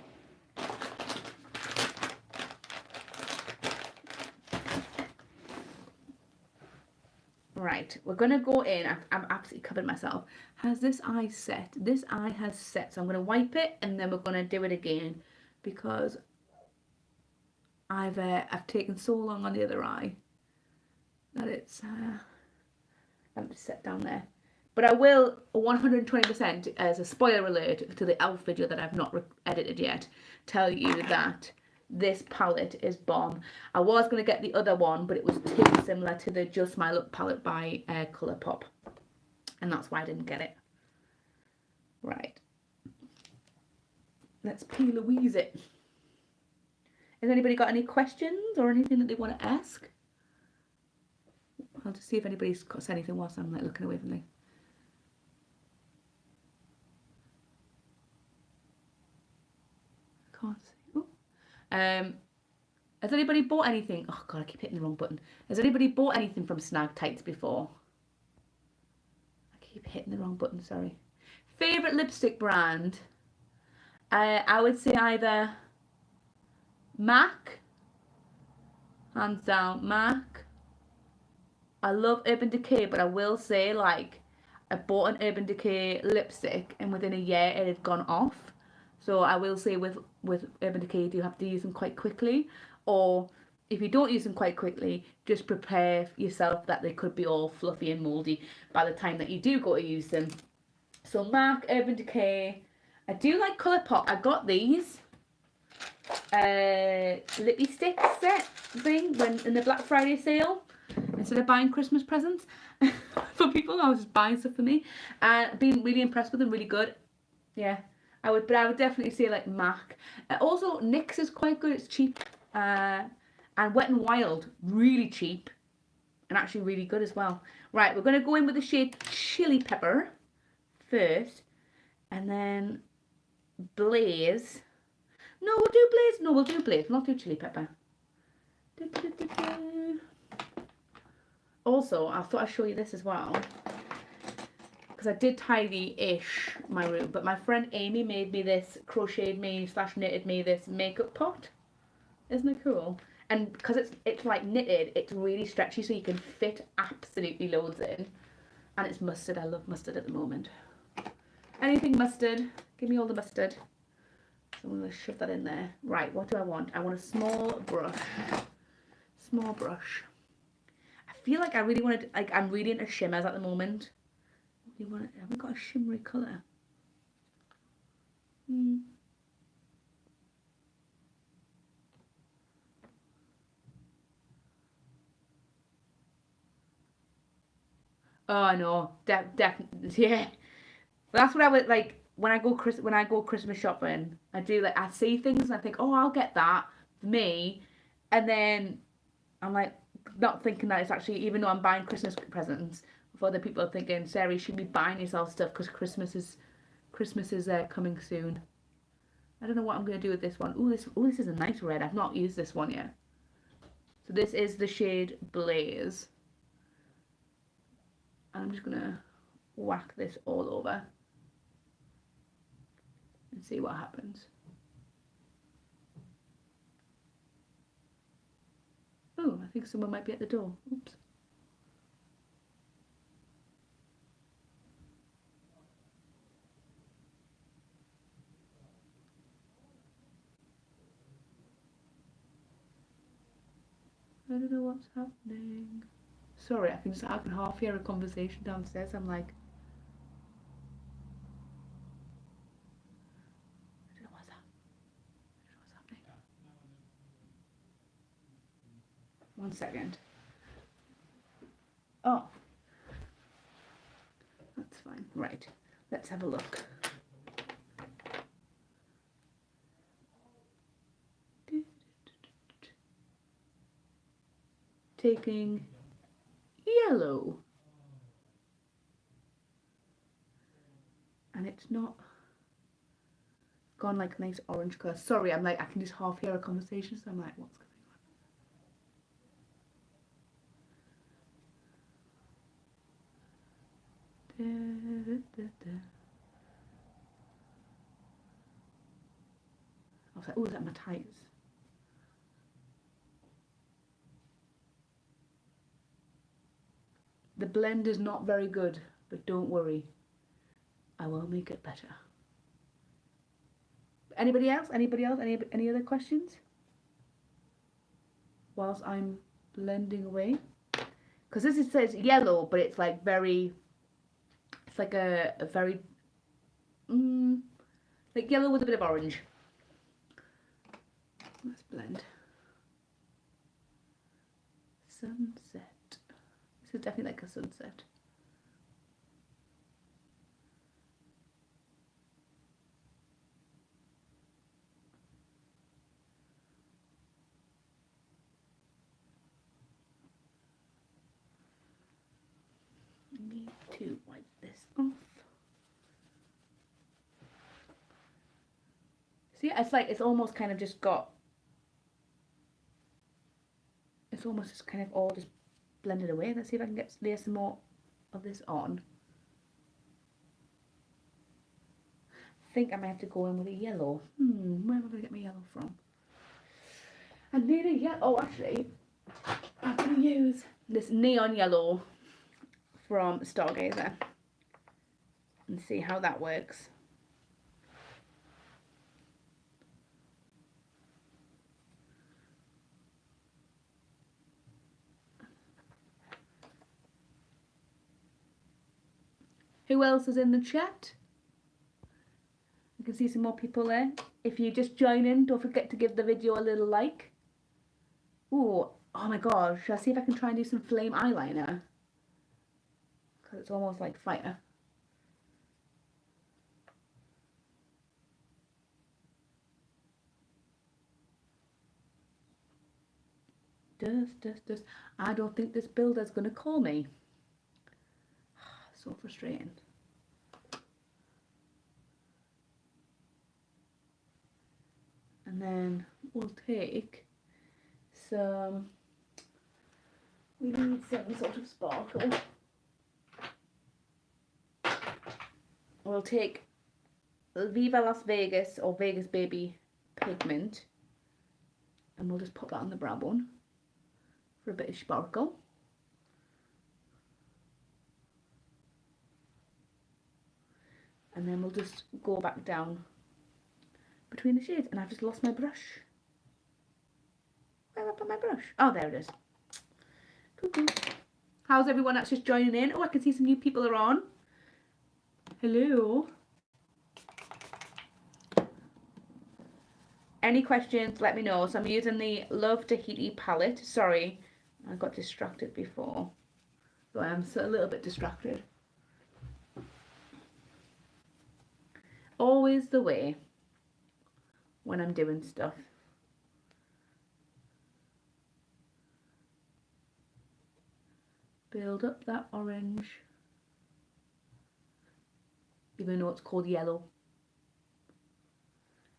Right, we're going to go in. I'm absolutely covered myself. Has this eye set? This eye has set. So I'm going to wipe it and then we're going to do it again because I've taken so long on the other eye that it's I'm just set down there. But I will 120%, as a spoiler alert to the elf video that I've not edited yet, tell you that this palette is bomb. I was going to get the other one, but it was too similar to the Just My Look palette by Colourpop, and that's why I didn't get it. Right, let's P. Louise it. Has anybody got any questions or anything that they want to ask? I'll just see if anybody's got anything whilst I'm like looking away from me. Can't see. Ooh. Has anybody bought anything? Oh god, I keep hitting the wrong button. Has anybody bought anything from Snag Tights before? I keep hitting the wrong button, sorry. Favourite lipstick brand? I would say either MAC, hands down, MAC. I love Urban Decay, but I will say, like, I bought an Urban Decay lipstick and within a year it had gone off. So I will say with Urban Decay, you do have to use them quite quickly. Or if you don't use them quite quickly, just prepare yourself that they could be all fluffy and mouldy by the time that you do go to use them. So MAC, Urban Decay. I do like Colourpop. I got these lippy stick set thing when in the Black Friday sale. Instead of buying Christmas presents for people, I was just buying stuff for me. And been really impressed with them, really good. Yeah, but I would definitely say like MAC. Also, NYX is quite good, it's cheap. And Wet n Wild, really cheap. And actually really good as well. Right, we're going to go in with the shade Chili Pepper first. And then Blaze. No, we'll do Blaze. No, we'll do Blaze. We'll not do Chili Pepper. Also, I thought I'd show you this as well. Because I did tidy-ish my room. But my friend Amy made me this, crocheted me / knitted me this makeup pot. Isn't it cool? And because it's like knitted, it's really stretchy so you can fit absolutely loads in. And it's mustard. I love mustard at the moment. Anything mustard. Give me all the mustard. So I'm going to shove that in there. Right, what do I want? I want a small brush. Small brush. I feel like I really want to, like, I'm really into shimmers at the moment. Have we got a shimmery colour? Oh, I know. Definitely, yeah. But that's what I would like when I go Christmas shopping. I do like I see things and I think, oh, I'll get that for me, and then I'm like not thinking that it's actually, even though I'm buying Christmas presents for other people, are thinking, Sarah, you should be buying yourself stuff because Christmas is coming soon. I don't know what I'm gonna do with this one. This is a nice red. I've not used this one yet. So this is the shade Blaze. I'm just gonna whack this all over and see what happens. Oh, I think someone might be at the door. Oops. I don't know what's happening. Sorry, I can half hear a conversation downstairs. I'm like, I don't know what's happening. One second. Oh, that's fine. Right, let's have a look. Taking yellow. And it's not gone like nice orange colour. Sorry, I'm like, I can just half hear a conversation, so I'm like, what's going on? I was like, oh, is that my tights? The blend is not very good, but don't worry, I will make it better. Anybody else? Any other questions? Whilst I'm blending away, because this says yellow, but it's like very, it's like a very, like yellow with a bit of orange. Let's blend. Sunset. This is definitely like a sunset. off. See, it's like it's almost kind of just got, it's almost just kind of all just blended away. Let's see if I can layer some more of this on. I think I might have to go in with a yellow. Where am I going to get my yellow from? I need a yellow. Oh, actually, I'm going to use this neon yellow from Stargazer and see how that works. Who else is in the chat? I can see some more people there. If you just join in, don't forget to give the video a little like. Ooh, oh my gosh, shall I see if I can try and do some flame eyeliner? Because it's almost like fire. Dust. I don't think this builder's going to call me. So frustrating. And then we'll take some, we need some sort of sparkle. We'll take Viva Las Vegas or Vegas Baby pigment and we'll just pop that on the brow bone for a bit of sparkle. And then we'll just go back down between the shades. And I've just lost my brush. Where have I put my brush? Oh, there it is. Cuckoo. How's everyone that's just joining in? Oh, I can see some new people are on. Hello. Any questions, let me know. So I'm using the Love Tahiti palette. Sorry, I got distracted before. So I am a little bit distracted. Always the way when I'm doing stuff. Build up that orange, even though it's called yellow.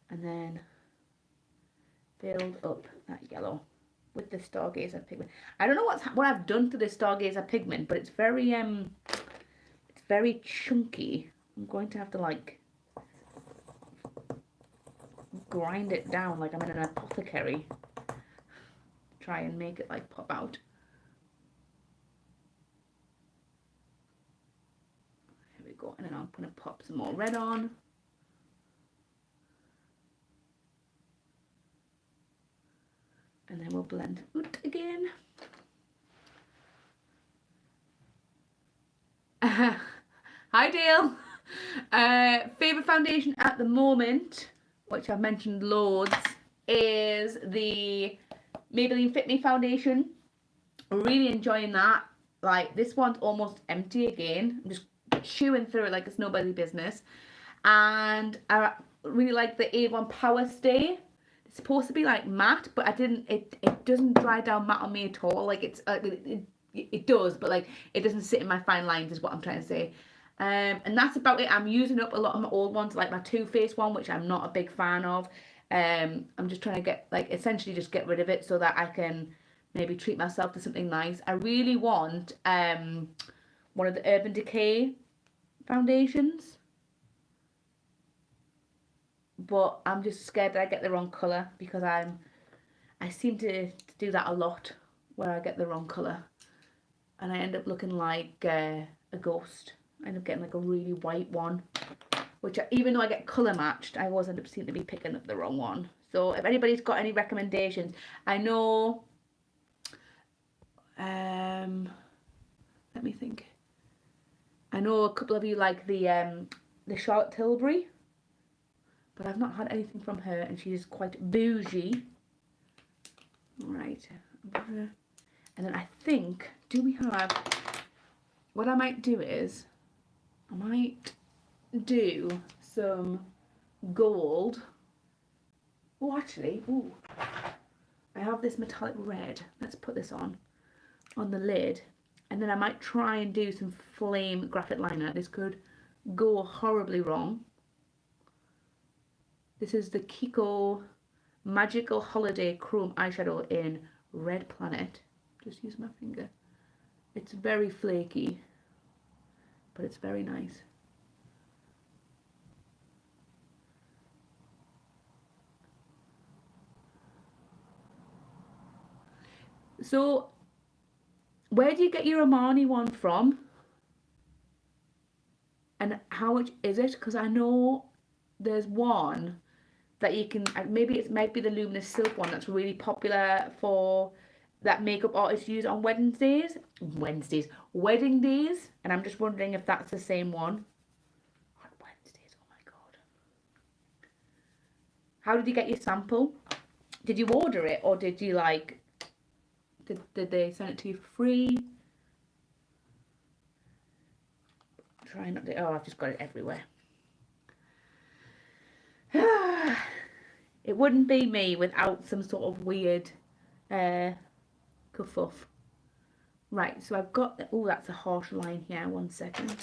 And then build up that yellow with the Stargazer pigment. I don't know what I've done to this Stargazer pigment, but it's very chunky. I'm going to have to like grind it down like I'm in an apothecary. Try and make it like pop out. Here we go, and then I'm going to pop some more red on. And then we'll blend it again. Hi Dale. Favourite foundation at the moment, which I've mentioned loads, is the Maybelline Fit Me foundation. Really enjoying that. Like, this one's almost empty again. I'm just chewing through it like it's nobody's business. And I really like the A1 Power Stay. It's supposed to be like matte, but it doesn't dry down matte on me at all. Like, it's it does, but like it doesn't sit in my fine lines is what I'm trying to say. And that's about it. I'm using up a lot of my old ones, like my Too Faced one, which I'm not a big fan of. I'm just trying to get, like, essentially just get rid of it so that I can maybe treat myself to something nice. I really want one of the Urban Decay foundations, but I'm just scared that I get the wrong colour, because I seem to do that a lot, where I get the wrong colour and I end up looking like a ghost. I end up getting like a really white one, which even though I get colour matched, I always end up seeming to be picking up the wrong one. So if anybody's got any recommendations, I know, let me think. I know a couple of you like the Charlotte Tilbury, but I've not had anything from her, and she's quite bougie. Right, and then I think, do we have, what I might do is, I might do some gold. Oh, actually, ooh, I have this metallic red. Let's put this on the lid, And then I might try and do some flame graphite liner. This could go horribly wrong. This is the Kiko Magical Holiday Chrome Eyeshadow in Red Planet. Just use my finger. It's very flaky, but it's very nice. So, where do you get your Armani one from? And how much is it? Because I know there's one that you can, maybe it might be the Luminous Silk one that's really popular for that makeup artists use on wedding days, and I'm just wondering if that's the same one. On Wednesdays, oh my god. How did you get your sample? Did you order it, or did you like, did they send it to you for free? Try not to, oh, I've just got it everywhere. It wouldn't be me without some sort of weird kerfuff. Right, so I've got, oh, that's a harsh line here, 1 second.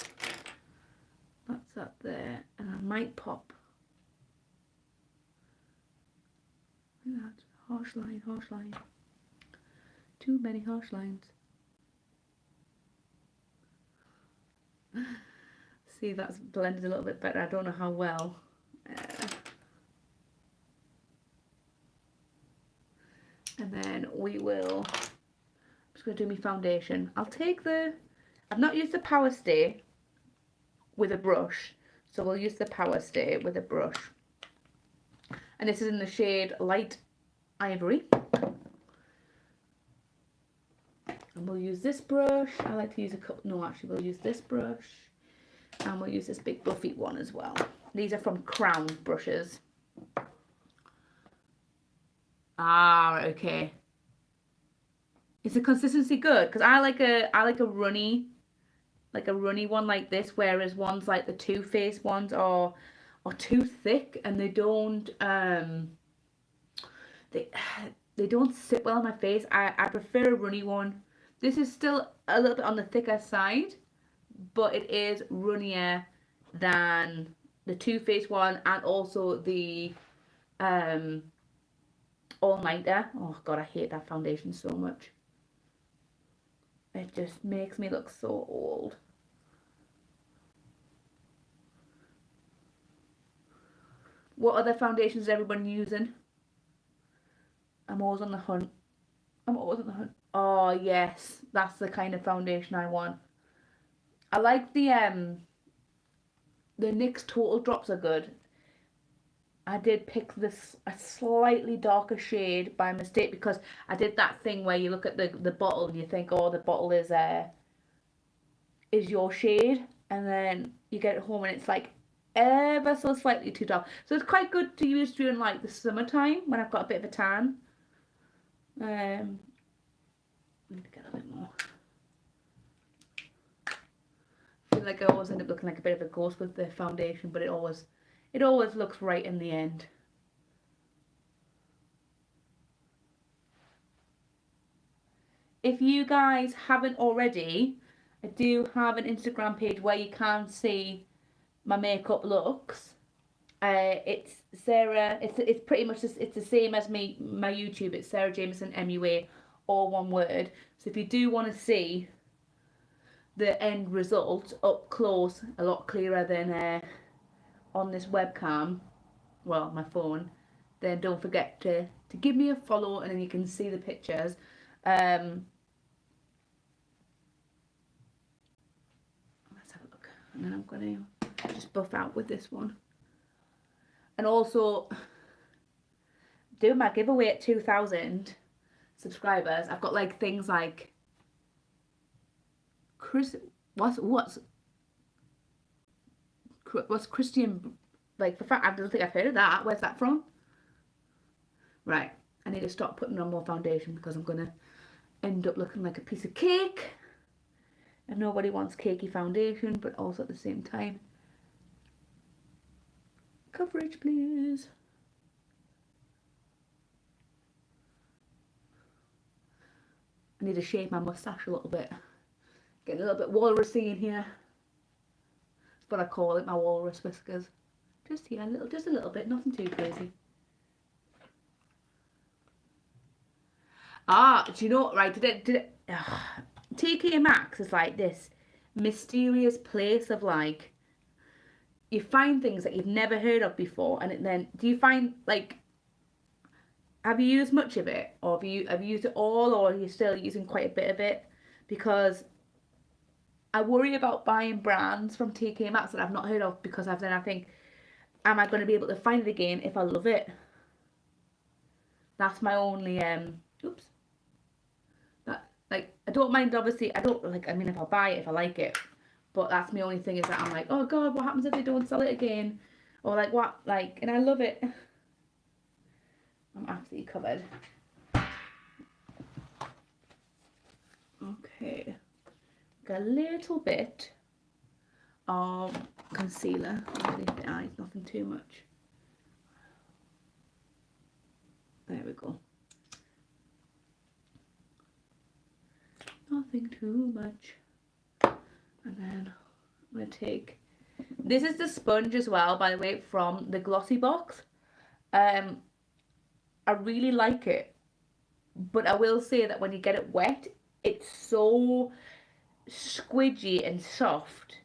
That's that there, and I might pop. Look at that, harsh line. Too many harsh lines. See, that's blended a little bit better. I don't know how well. And then we will, I'm just going to do my foundation. I'll take the, I've not used the Power Stay with a brush, so we'll use the Power Stay with a brush. And this is in the shade Light Ivory. And we'll use this brush. I like to use a couple, no, actually we'll use this brush. And we'll use this big buffy one as well. These are from Crown brushes. Ah, okay. Is the consistency good? Because I like a runny one like this, whereas ones like the Too Faced ones are too thick and they don't they don't sit well on my face. I prefer a runny one. This is still a little bit on the thicker side, but it is runnier than the Too Faced one and also the All Nighter. Oh god, I hate that foundation so much. It just makes me look so old. What other foundations is everyone using? I'm always on the hunt. Oh yes, that's the kind of foundation I want. I like the NYX Total Drops are good. I did pick this a slightly darker shade by mistake because I did that thing where you look at the bottle and you think, oh, the bottle is your shade, and then you get it home and it's like ever so slightly too dark. So it's quite good to use during like the summertime when I've got a bit of a tan. I need to get a bit more. I feel like I always end up looking like a bit of a ghost with the foundation, but it always looks right in the end. If you guys haven't already, I do have an Instagram page where you can see my makeup looks. It's Sarah. It's pretty much it's the same as my YouTube. It's Sarah Jameson MUA, all one word. So if you do want to see the end result up close, a lot clearer than on this webcam, well, my phone, then don't forget to give me a follow, and then you can see the pictures. Let's have a look, and then I'm going to just buff out with this one. And also, doing my giveaway at 2,000 subscribers, I've got like things like what's Christian, like, for fact, I don't think I've heard of that. Where's that from? Right, I need to stop putting on more foundation because I'm gonna end up looking like a piece of cake, and nobody wants cakey foundation, but also at the same time, coverage please. I need to shave my mustache a little bit. Getting a little bit walrusy in here. That's what I call it, my walrus whiskers. Just here, just a little bit, nothing too crazy. Ah, do you know what, right, TK Maxx is like this mysterious place of like, you find things that you've never heard of before, and then, do you find, like, have you used much of it, or have you used it all, or are you still using quite a bit of it? Because I worry about buying brands from TK Maxx that I've not heard of, because then I think, am I going to be able to find it again if I love it? That's my only oops. That, like, I don't mind, obviously. I don't like. I mean, if I buy it, if I like it, but that's my only thing, is that I'm like, oh God, what happens if they don't sell it again, or like what, like, and I love it. I'm absolutely covered. Okay, got a little bit of concealer underneath the eyes, nothing too much. There we go. Nothing too much. And then I'm going to take, this is the sponge as well, by the way, from the Glossy box. I really like it, but I will say that when you get it wet, it's so squidgy and soft.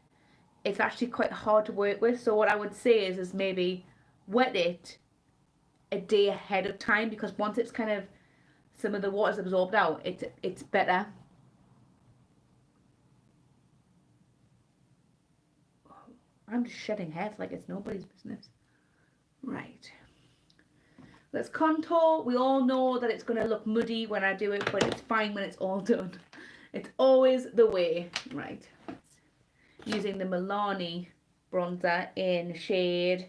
It's actually quite hard to work with. So what I would say is maybe wet it a day ahead of time, because once it's kind of, some of the water's absorbed out, it's better. I'm just shedding hairs like it's nobody's business. Right. Let's contour. We all know that it's going to look muddy when I do it, but it's fine when it's all done. It's always the way. Right. Using the Milani bronzer in shade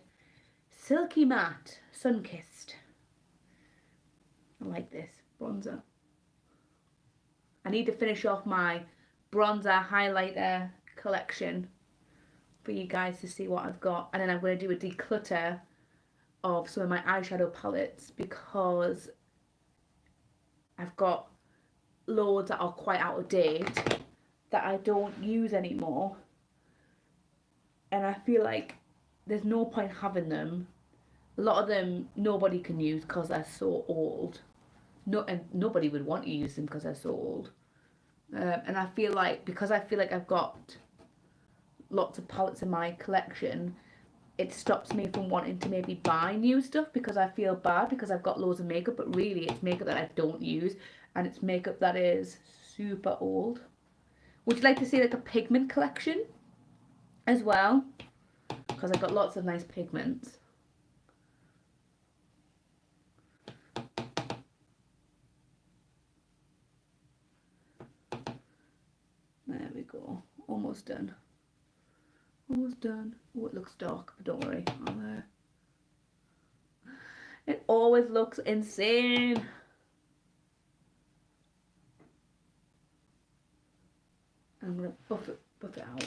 Silky Matte Sunkissed. I like this bronzer. I need to finish off my bronzer highlighter collection for you guys to see what I've got, and then I'm going to do a declutter of some of my eyeshadow palettes, because I've got loads that are quite out of date that I don't use anymore, and I feel like there's no point having them. A lot of them nobody can use because they're so old. And nobody would want to use them because they're so old. And I feel like, because I feel like I've got lots of palettes in my collection, it stops me from wanting to maybe buy new stuff, because I feel bad because I've got loads of makeup, but really it's makeup that I don't use, and it's makeup that is super old. Would you like to see like a pigment collection as well? Because I've got lots of nice pigments. There we go. Almost done. Almost done. Oh, it looks dark, but don't worry. It always looks insane. I'm going to buff it out.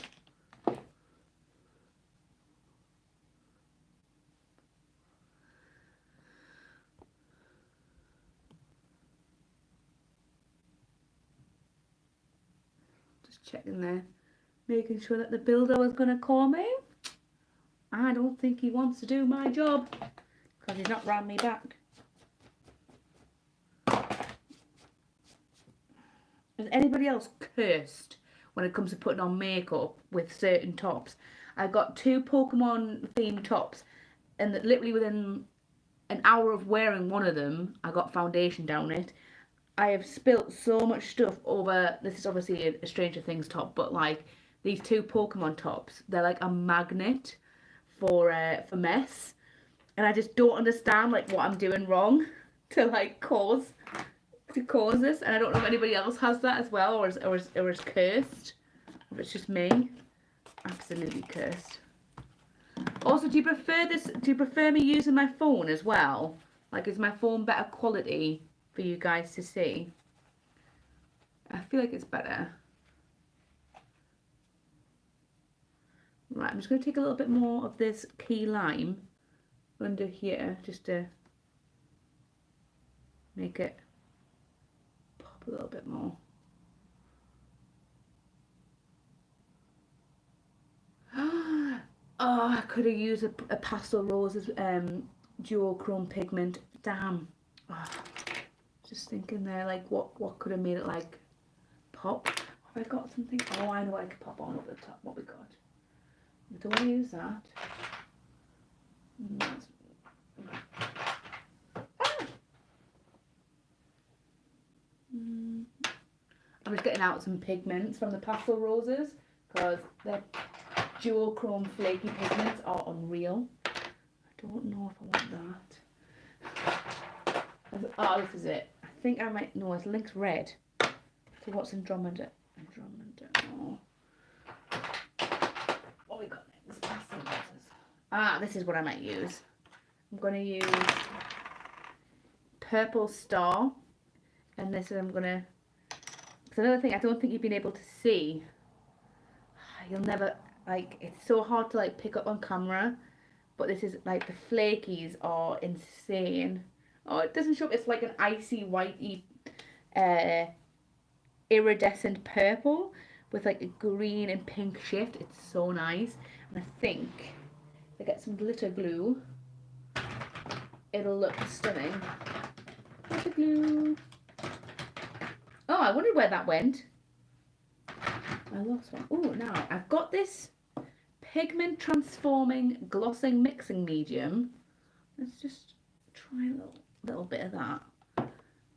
Just checking there. Making sure that the builder was going to call me. I don't think he wants to do my job, because he's not ran me back. Is anybody else cursed when it comes to putting on makeup with certain tops? I got 2 Pokemon themed tops, and that literally within an hour of wearing one of them, I got foundation down it. I have spilt so much stuff over. This is obviously a Stranger Things top, but like these 2 Pokemon tops, they're like a magnet for mess, and I just don't understand like what I'm doing wrong to like cause this, and I don't know if anybody else has that as well, or is cursed, or if it's just me. Absolutely cursed. Also, do you prefer this? Do you prefer me using my phone as well? Like, is my phone better quality for you guys to see? I feel like it's better. Right, I'm just going to take a little bit more of this key lime under here, just to make it pop a little bit more. Oh, I could have used a Pastel Roses duochrome pigment. Damn. Oh, just thinking there, like what could have made it like pop. Have I got something? Oh, I know what I could pop on over the top. What we got? We don't want to use that. I'm just getting out some pigments from the Pastel Roses because the duochrome flaky pigments are unreal. I don't know if I want that. Oh, this is it. I think I might. No, it links red. So what's Andromeda? Andromeda. Oh. What we got next? Pastel Roses. Ah, this is what I might use. I'm going to use Purple Star, and this is I'm going to. Because another thing I don't think you've been able to see. You'll never like. It's so hard to like pick up on camera, but this is like the flakies are insane. Oh, it doesn't show up. It's like an icy whitey, iridescent purple with like a green and pink shift. It's so nice, and I think if I get some glitter glue, it'll look stunning. Glitter glue. Oh, I wondered where that went. I lost one. Oh, now I've got this pigment transforming glossing mixing medium. Let's just try a little bit of that. A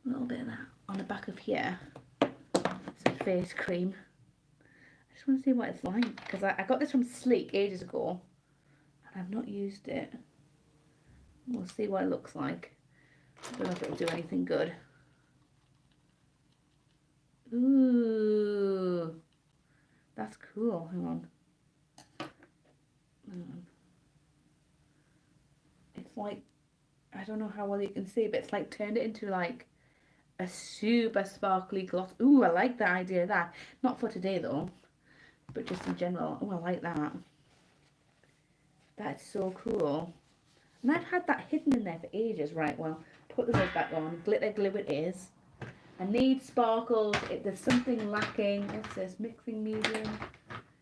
little bit of that on the back of here. It's a face cream. I just want to see what it's like because I got this from Sleek ages ago and I've not used it. We'll see what it looks like. I don't know if it'll do anything good. Ooh, that's cool. Hang on. It's like, I don't know how well you can see, but it's like turned it into like a super sparkly gloss. Ooh, I like the idea of that. Not for today though, but just in general. Oh, I like that. That's so cool. And I've had that hidden in there for ages. Right, well, put the lid back on. Glitter glue it is. I need sparkles. There's something lacking. What's this? Mixing medium.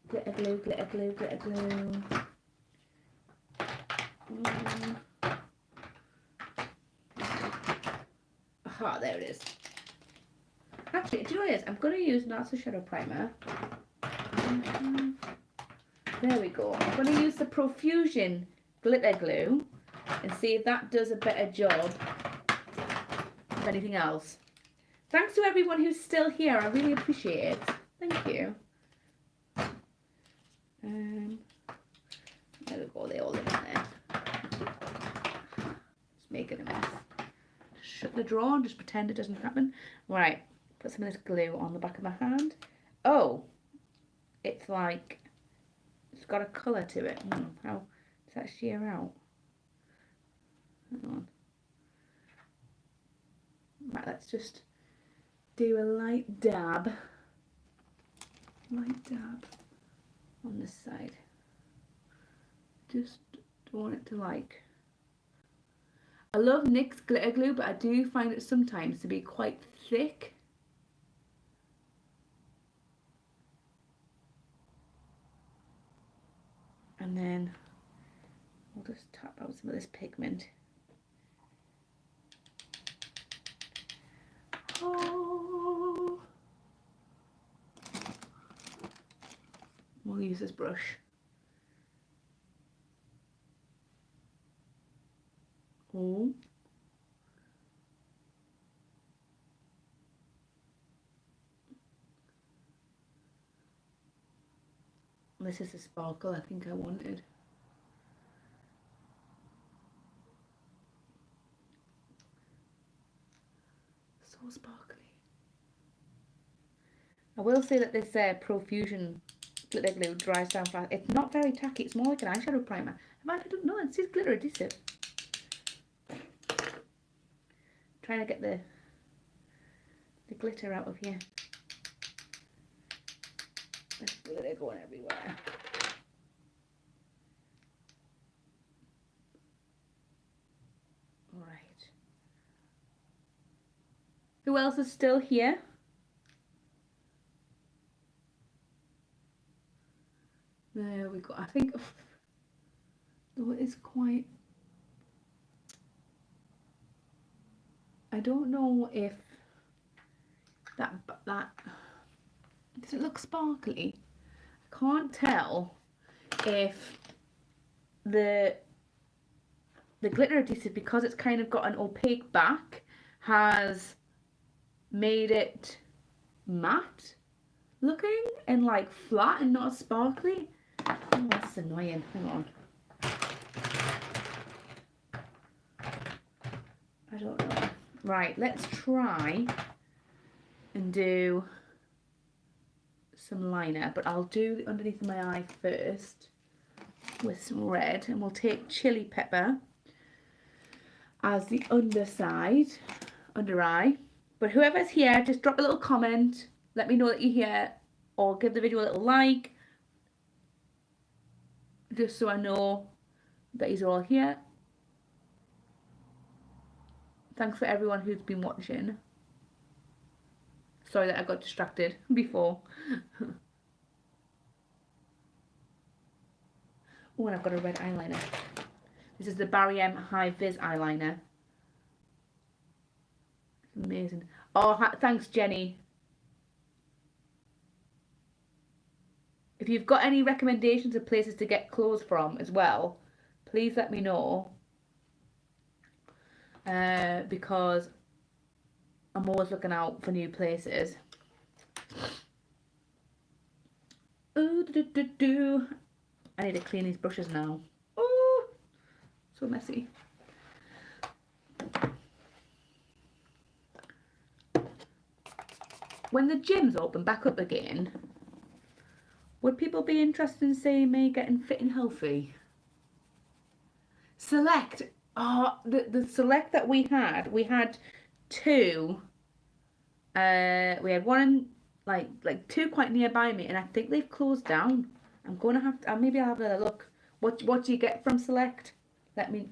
Glitter glue, glitter glue, glitter glue. Aha, there it is. Actually, do you know what it is? I'm going to use Narcissus Shadow Primer. There we go. I'm going to use the Profusion glitter glue and see if that does a better job of anything else. Thanks to everyone who's still here. I really appreciate it. Thank you. There we go. They all live in there. Just making a mess. Shut the drawer and just pretend it doesn't happen. Right. Put some of this glue on the back of my hand. Oh. It's like, it's got a colour to it. How does that shear out? Hang on. Right, let's just do a light dab on this side. Just don't want it to like. I love NYX glitter glue, but I do find it sometimes to be quite thick. And then we'll just tap out some of this pigment. Oh. We'll use this brush. Oh. This is the sparkle I think I wanted. So sparkly. I will say that this Profusion glitter glue dries down fast. It's not very tacky. It's more like an eyeshadow primer. I don't know. It's just glitter adhesive. Trying to get the glitter out of here. There's glitter going everywhere. All right. Who else is still here? There we go. I think, though it is quite, I don't know if that does it look sparkly? I can't tell if the glitter adhesive, because it's kind of got an opaque back, has made it matte looking and like flat and not sparkly. Oh, that's annoying. Hang on. I don't know. Right, let's try and do some liner, but I'll do the underneath of my eye first with some red, and we'll take chili pepper as the underside, under eye. But whoever's here, just drop a little comment, let me know that you're here, or give the video a little like, just so I know that you're all here. Thanks for everyone who's been watching. Sorry that I got distracted before. Oh, and I've got a red eyeliner. This is the Barry M High Vis eyeliner. Amazing. Oh, thanks, Jenny. If you've got any recommendations of places to get clothes from as well, please let me know. Because I'm always looking out for new places. Ooh, I need to clean these brushes now. Oh, so messy. When the gyms open back up again, would people be interested in seeing me getting fit and healthy? Select. Oh, the Select that we had two. We had one in, like two quite nearby me, and I think they've closed down. I'm gonna have to. Maybe I'll have a look. What do you get from Select? Let me.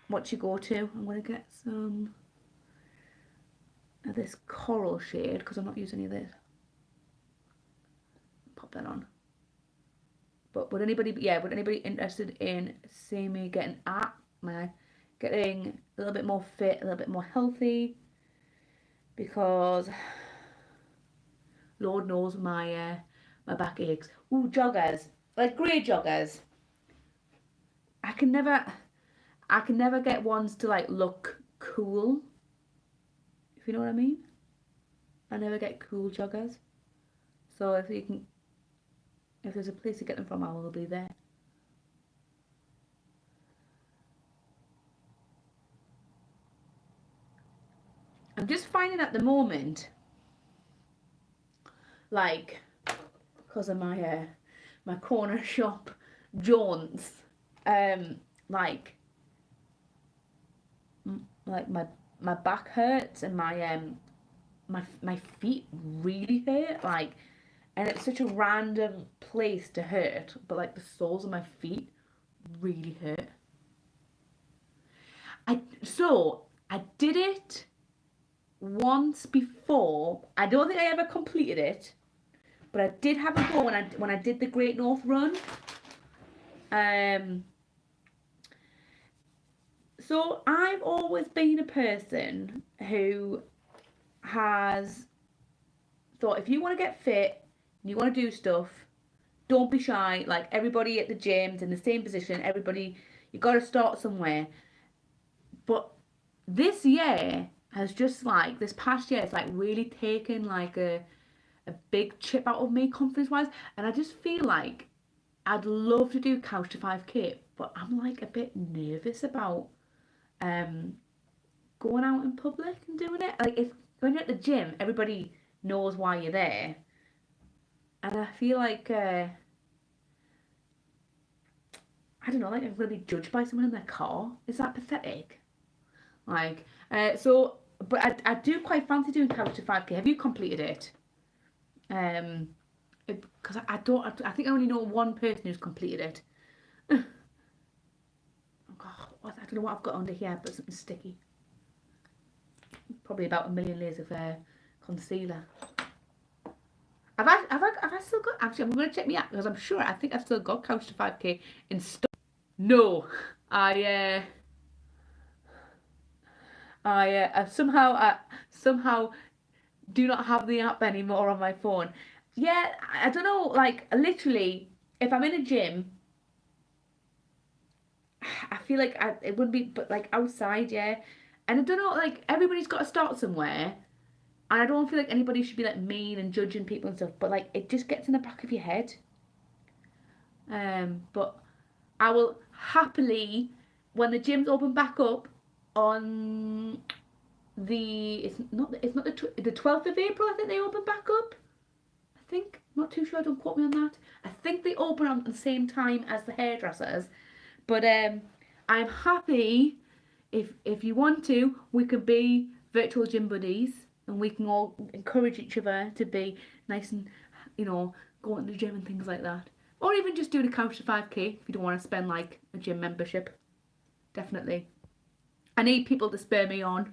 What do you go to? I'm gonna get some of this coral shade because I'm not using any of this. Pop that on. But would anybody interested in seeing me getting a little bit more fit, a little bit more healthy? Because Lord knows my back aches. Ooh, joggers, like grey joggers. I can never get ones to like look cool, if you know what I mean. I never get cool joggers. So if there's a place to get them from, I will be there. I'm just finding at the moment, like, because of my corner shop jaunts, like my back hurts and my feet really hurt, like, and it's such a random place to hurt, but like the soles of my feet really hurt. I did it once before. I don't think I ever completed it, but I did have a go when I did the Great North Run. So I've always been a person who has thought, if you want to get fit and you want to do stuff, don't be shy. Like, everybody at the gym's in the same position. Everybody, you got to start somewhere. But this year has just, like, this past year, it's like really taken like a big chip out of me confidence wise, and I just feel like I'd love to do couch to 5k, but I'm like a bit nervous about going out in public and doing it. Like, if when you're at the gym, everybody knows why you're there, and I feel like I don't know, like I'm gonna be judged by someone in their car. Is that pathetic? Like, but I do quite fancy doing couch to 5k. Have you completed it? Because I think I only know one person who's completed it. Oh, I don't know what I've got under here, but something sticky. Probably about 1 million layers of concealer. Have I still got? Actually, I'm going to check me out because I'm sure I think I've still got Couch to 5K in stock. No, I somehow do not have the app anymore on my phone. Yeah, I don't know. Like literally, if I'm in a gym, I feel like it wouldn't be, but like outside, yeah. And I don't know. Like everybody's got to start somewhere. And I don't feel like anybody should be like mean and judging people and stuff, but like it just gets in the back of your head. But I will happily, when the gyms open back up on the 12th of April. I think they open back up. I think, I'm not too sure. Don't quote me on that. I think they open on the same time as the hairdressers. But I'm happy if you want to, we could be virtual gym buddies and we can all encourage each other to be nice and, going to the gym and things like that. Or even just doing a couch to 5K if you don't want to spend like a gym membership. Definitely. I need people to spur me on.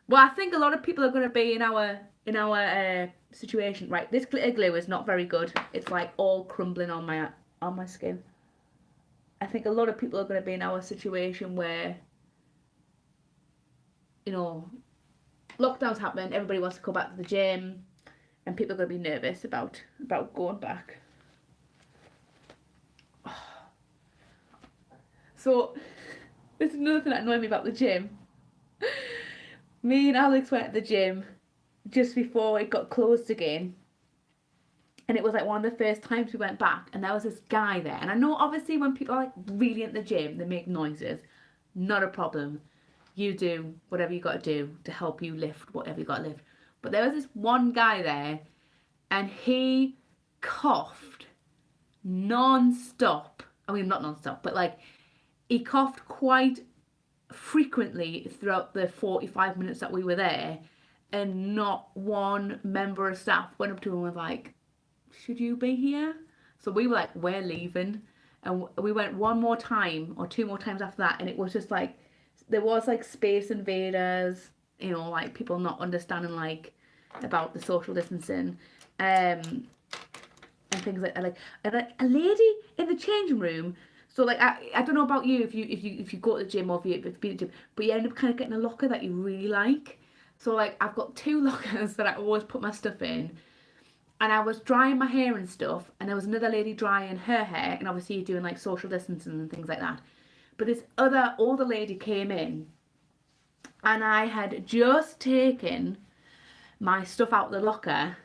Well, I think a lot of people are going to be in our situation. Right, this glitter glue is not very good. It's like all crumbling on my skin. I think a lot of people are going to be in our situation where, lockdown's happening. Everybody wants to go back to the gym, and people are going to be nervous about going back. So, this is another thing that annoyed me about the gym. Me and Alex went to the gym just before it got closed again. And it was like one of the first times we went back, and there was this guy there. And I know obviously when people are like really in the gym, they make noises. Not a problem. You do whatever you got to do to help you lift whatever you got to lift. But there was this one guy there, and he coughed non-stop. I mean, not non-stop, but like he coughed quite frequently throughout the 45 minutes that we were there, and not one member of staff went up to him and was like, should you be here? So we were like, we're leaving. And we went one more time or two more times after that, and it was just like there was like space invaders, like people not understanding like about the social distancing, and things like that. Like, and a lady in the changing room. So like I don't know about you if you go to the gym or if you've been to the gym, but you end up kind of getting a locker that you really like. So like I've got two lockers that I always put my stuff in, and I was drying my hair and stuff, and there was another lady drying her hair, and obviously you're doing like social distancing and things like that. But this other older lady came in, and I had just taken my stuff out of the locker,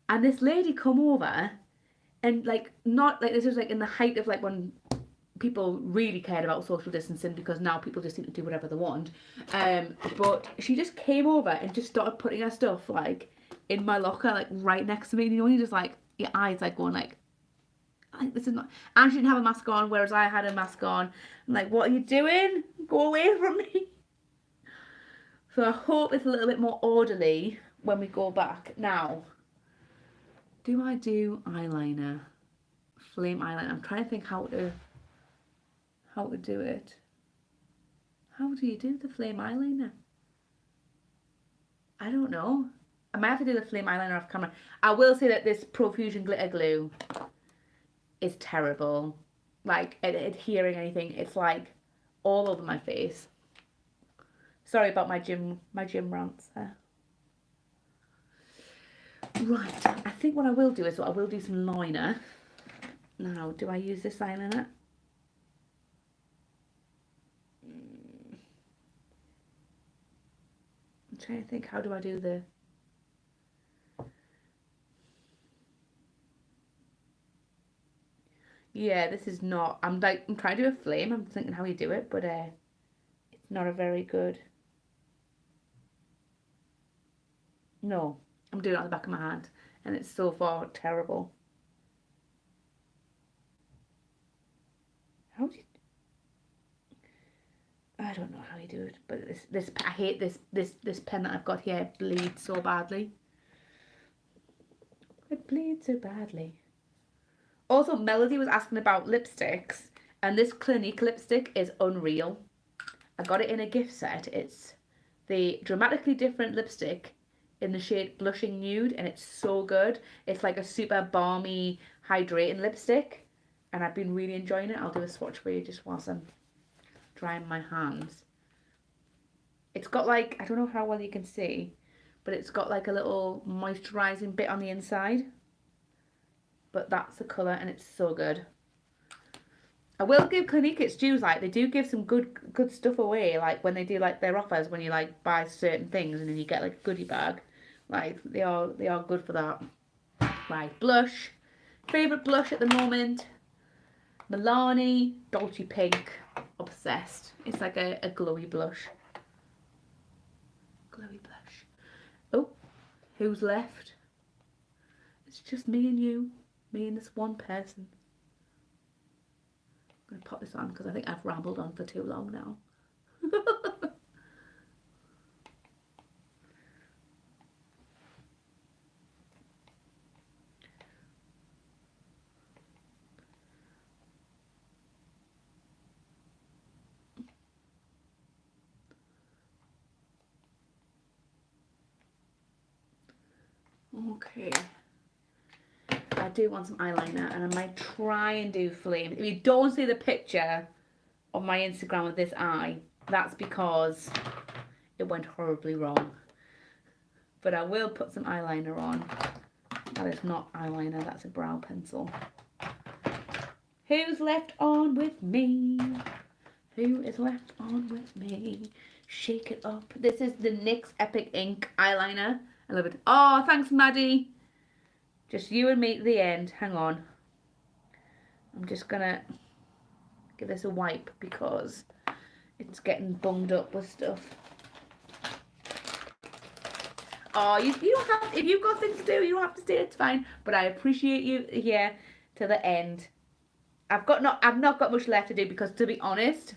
and this lady come over, and like not like this was like in the height of like when people really cared about social distancing, because now people just seem to do whatever they want. But she just came over and just started putting her stuff like in my locker, like right next to me. And you just like your eyes like going like this is not. And she didn't have a mask on, whereas I had a mask on. I'm like, what are you doing? Go away from me. So I hope it's a little bit more orderly when we go back. Now, do I do eyeliner? Flame eyeliner. I'm trying to think how to do it. How do you do the flame eyeliner? I don't know. I might have to do the flame eyeliner off camera. I will say that this Profusion glitter glue is terrible. Like at adhering anything, it's like all over my face. Sorry about my gym rants there. Right, I think what I will do is I will do some liner. Now, do I use this eyeliner? I'm trying to think, how do I do the... Yeah, this is not... I'm trying to do a flame. I'm thinking how you do it, but it's not a very good... No, I'm doing it on the back of my hand, and it's so far terrible. How do you... I don't know how you do it, but this I hate this pen that I've got here. It bleeds so badly. It bleeds so badly. Also, Melody was asking about lipsticks, and this Clinique lipstick is unreal. I got it in a gift set. It's the Dramatically Different lipstick in the shade Blushing Nude, and it's so good. It's like a super balmy, hydrating lipstick, and I've been really enjoying it. I'll do a swatch for you just whilst I'm drying my hands. It's got like, I don't know how well you can see, but it's got like a little moisturising bit on the inside. But that's the colour, and it's so good. I will give Clinique its dues, like they do give some good stuff away, like when they do like their offers, when you like buy certain things and then you get like a goodie bag. Like they are good for that. Right, blush. Favourite blush at the moment. Milani Dolce Pink. Obsessed. It's like a glowy blush. Glowy blush. Oh, who's left? It's just me and you. Me and this one person. I'm going to pop this on because I think I've rambled on for too long now. Okay. I do want some eyeliner, and I might try and do Flame. If you don't see the picture on my Instagram with this eye, that's because it went horribly wrong. But I will put some eyeliner on. That is not eyeliner, that's a brow pencil. Who's left on with me? Who is left on with me? Shake it up. This is the NYX Epic Ink eyeliner. I love it. Oh, thanks, Maddie. Just you and me at the end. Hang on. I'm just gonna give this a wipe because it's getting bunged up with stuff. Oh, you don't have, if you've got things to do, you don't have to stay, it's fine. But I appreciate you here to the end. I've not got much left to do because, to be honest,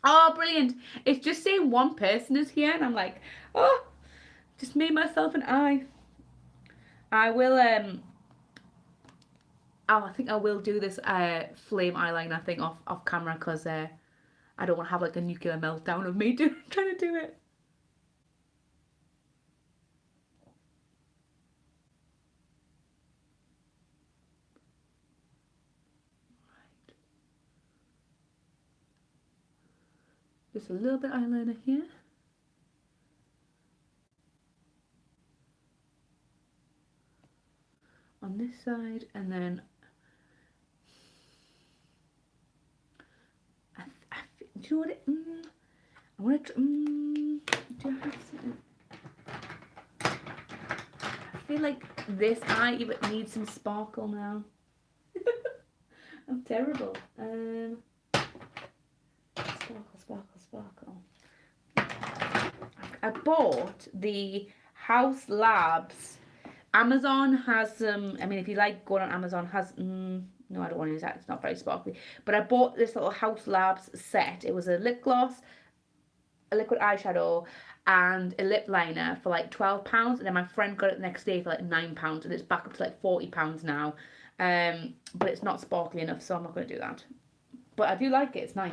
oh, brilliant. It's just saying one person is here, and I'm like, oh, just me, myself, and I. I will, oh, I think I will do this flame eyeliner thing off camera because I don't want to have like a nuclear meltdown of me trying to do it. Right. Just a little bit eyeliner here. On this side, and then do you know what it? I want to. Do I have something? I feel like this eye even needs some sparkle now. I'm terrible. Sparkle. I bought the House Labs. Amazon has some, I mean, if you like going on Amazon, has, no, I don't want to use that, it's not very sparkly. But I bought this little House Labs set. It was a lip gloss, a liquid eyeshadow, and a lip liner for like £12. And then my friend got it the next day for like £9, and it's back up to like £40 now. But it's not sparkly enough, so I'm not going to do that. But I do like it, it's nice.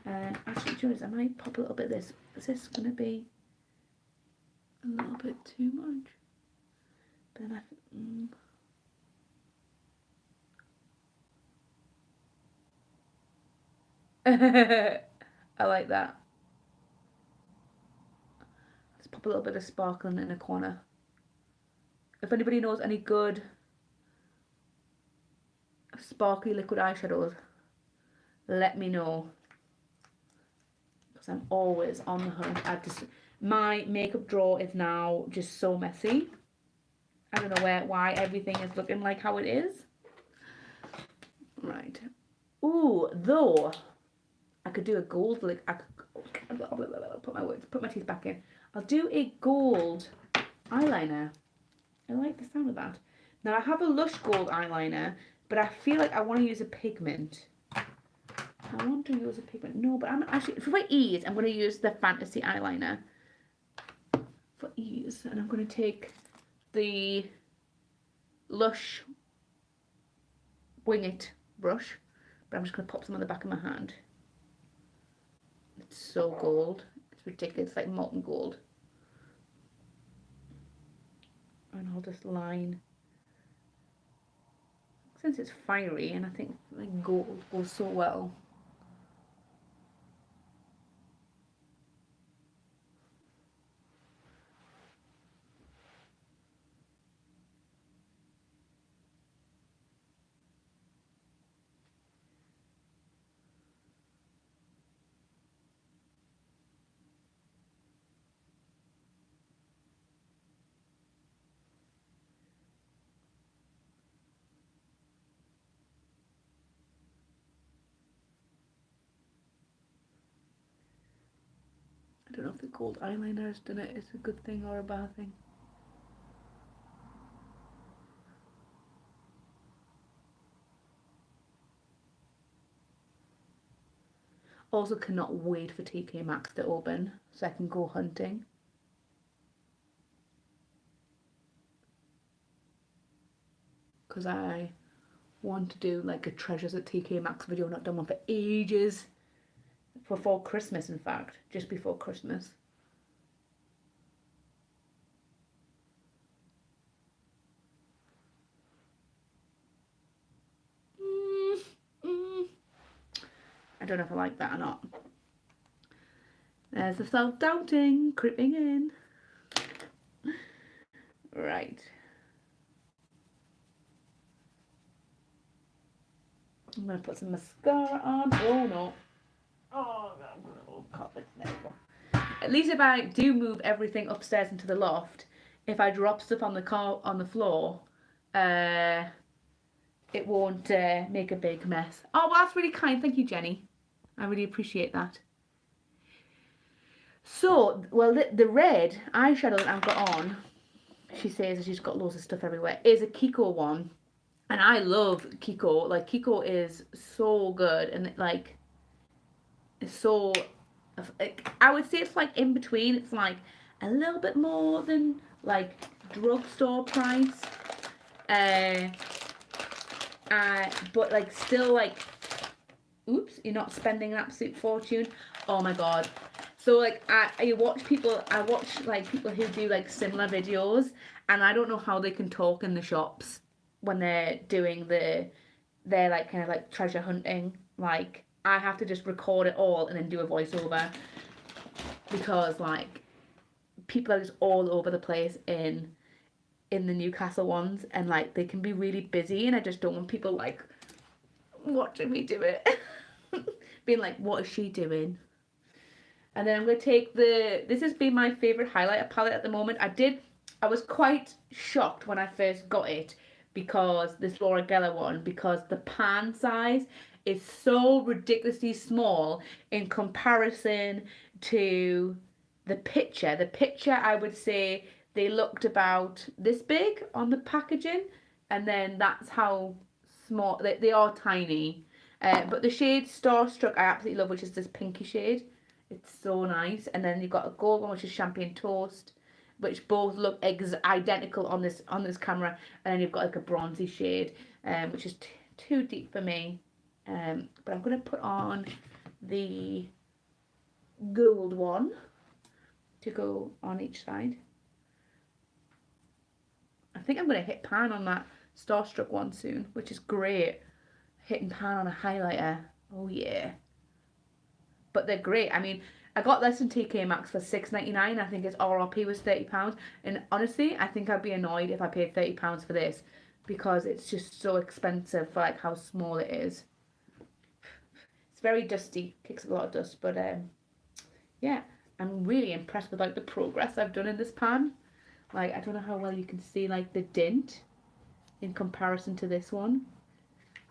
Actually, Julius, I might pop a little bit of this. Is this going to be a little bit too much? But then I like that. Let's pop a little bit of sparkling in a corner. If anybody knows any good sparkly liquid eyeshadows, let me know. Because I'm always on the hunt. My makeup drawer is now just so messy. I don't know why everything is looking like how it is. Right. Ooh, though I could do a gold put my teeth back in. I'll do a gold eyeliner. I like the sound of that. Now I have a Lush gold eyeliner, but I feel like I want to use a pigment. No, but I'm actually, for ease, I'm going to use the Fantasy eyeliner. For ease. And I'm going to take the Lush Wing It brush, but I'm just going to pop some on the back of my hand. It's so gold. It's ridiculous. It's like molten gold. And I'll just line, since it's fiery, and I think like gold goes so well. I don't know if the gold eyeliner has done it is a good thing or a bad thing. Also cannot wait for TK Maxx to open so I can go hunting. Because I want to do like a treasures at TK Maxx video, not done one for ages. Before Christmas, in fact, just before Christmas. I don't know if I like that or not. There's the self-doubting creeping in. Right. I'm going to put some mascara on. Oh, no. Oh, God. At least if I do move everything upstairs into the loft, if I drop stuff on the floor, it won't make a big mess. Oh, well, that's really kind. Thank you, Jenny. I really appreciate that. So, well, the red eyeshadow that I've got on, she says she's got loads of stuff everywhere, is a Kiko one. And I love Kiko. Like, Kiko is so good. And, like, it's so... Like, I would say it's, like, in between. It's, like, a little bit more than, like, drugstore price. But, like, still, like... Oops, you're not spending an absolute fortune. Oh, my God. So, like, I watch people who do, like, similar videos, and I don't know how they can talk in the shops when they're doing their, like, kind of, like, treasure hunting. Like, I have to just record it all and then do a voiceover, because, like, people are just all over the place in the Newcastle ones, and, like, they can be really busy, and I just don't want people, like, watching me do it. Being like, what is she doing? And then I'm going to take this has been my favourite highlighter palette at the moment. I was quite shocked when I first got it, because this Laura Geller one, because the pan size is so ridiculously small in comparison to the picture. The picture, I would say, they looked about this big on the packaging, and then that's how small, they are tiny. But the shade Starstruck I absolutely love, which is this pinky shade. It's so nice. And then you've got a gold one, which is Champagne Toast, which both look identical on this camera. And then you've got like a bronzy shade, which is too deep for me. But I'm going to put on the gold one to go on each side. I think I'm going to hit pan on that Starstruck one soon, which is great. Hitting pan on a highlighter. Oh, yeah. But they're great. I mean, I got this in TK Maxx for $6.99. I think its RRP was £30. And honestly, I think I'd be annoyed if I paid £30 for this, because it's just so expensive for like how small it is. It's very dusty, kicks a lot of dust, but yeah, I'm really impressed with like the progress I've done in this pan. Like, I don't know how well you can see like the dint in comparison to this one.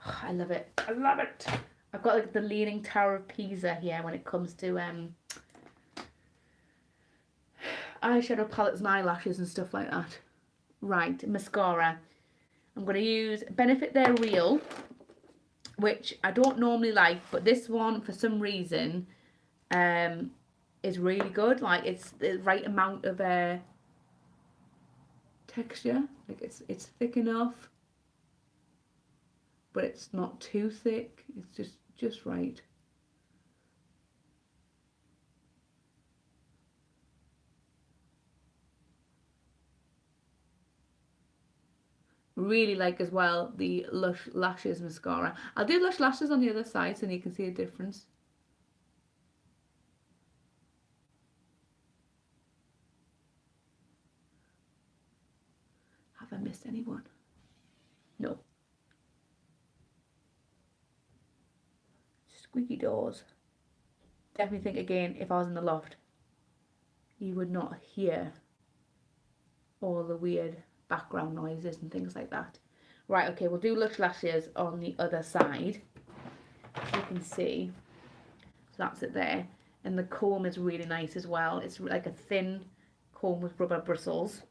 Oh, I love it. I love it. I've got like the Leaning Tower of Pisa here when it comes to eyeshadow palettes and eyelashes and stuff like that. Right, mascara. I'm going to use Benefit They're Real, which I don't normally like, but this one for some reason is really good. Like, it's the right amount of texture. Like, it's thick enough, but it's not too thick. It's just right. Really like as well the Lush Lashes mascara. I'll do Lush Lashes on the other side so you can see the difference. Have I missed anyone? No. Squeaky doors. Definitely think again, if I was in the loft, you would not hear all the weird background noises and things like that. Right, okay, we'll do Lush Lashes on the other side. You can see. So that's it there. And the comb is really nice as well. It's like a thin comb with rubber bristles.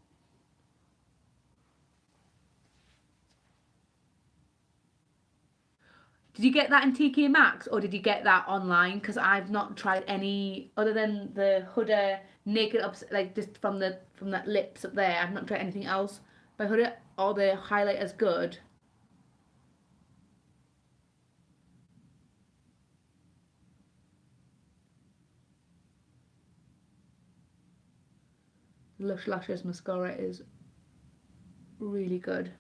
Did you get that in TK Maxx or did you get that online? Because I've not tried any other than the Huda Naked up, like just from that lips up there. I've not tried anything else by Huda. Or the highlighter's good. Lush Lashes mascara is really good.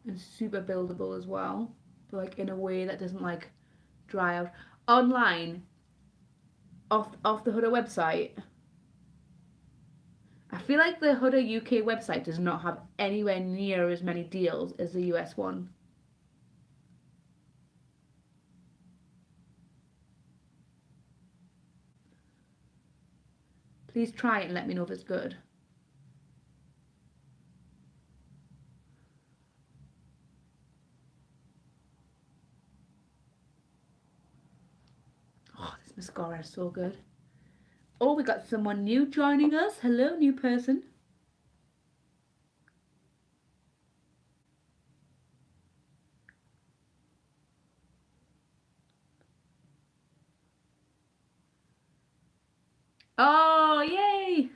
And super buildable as well, but like in a way that doesn't like dry out. Online, off the Huda website, I feel like the Huda UK website does not have anywhere near as many deals as the US one. Please try it and let me know if it's good. Oh, this mascara is so good. Oh, we got someone new joining us. Hello, new person. Oh, yay!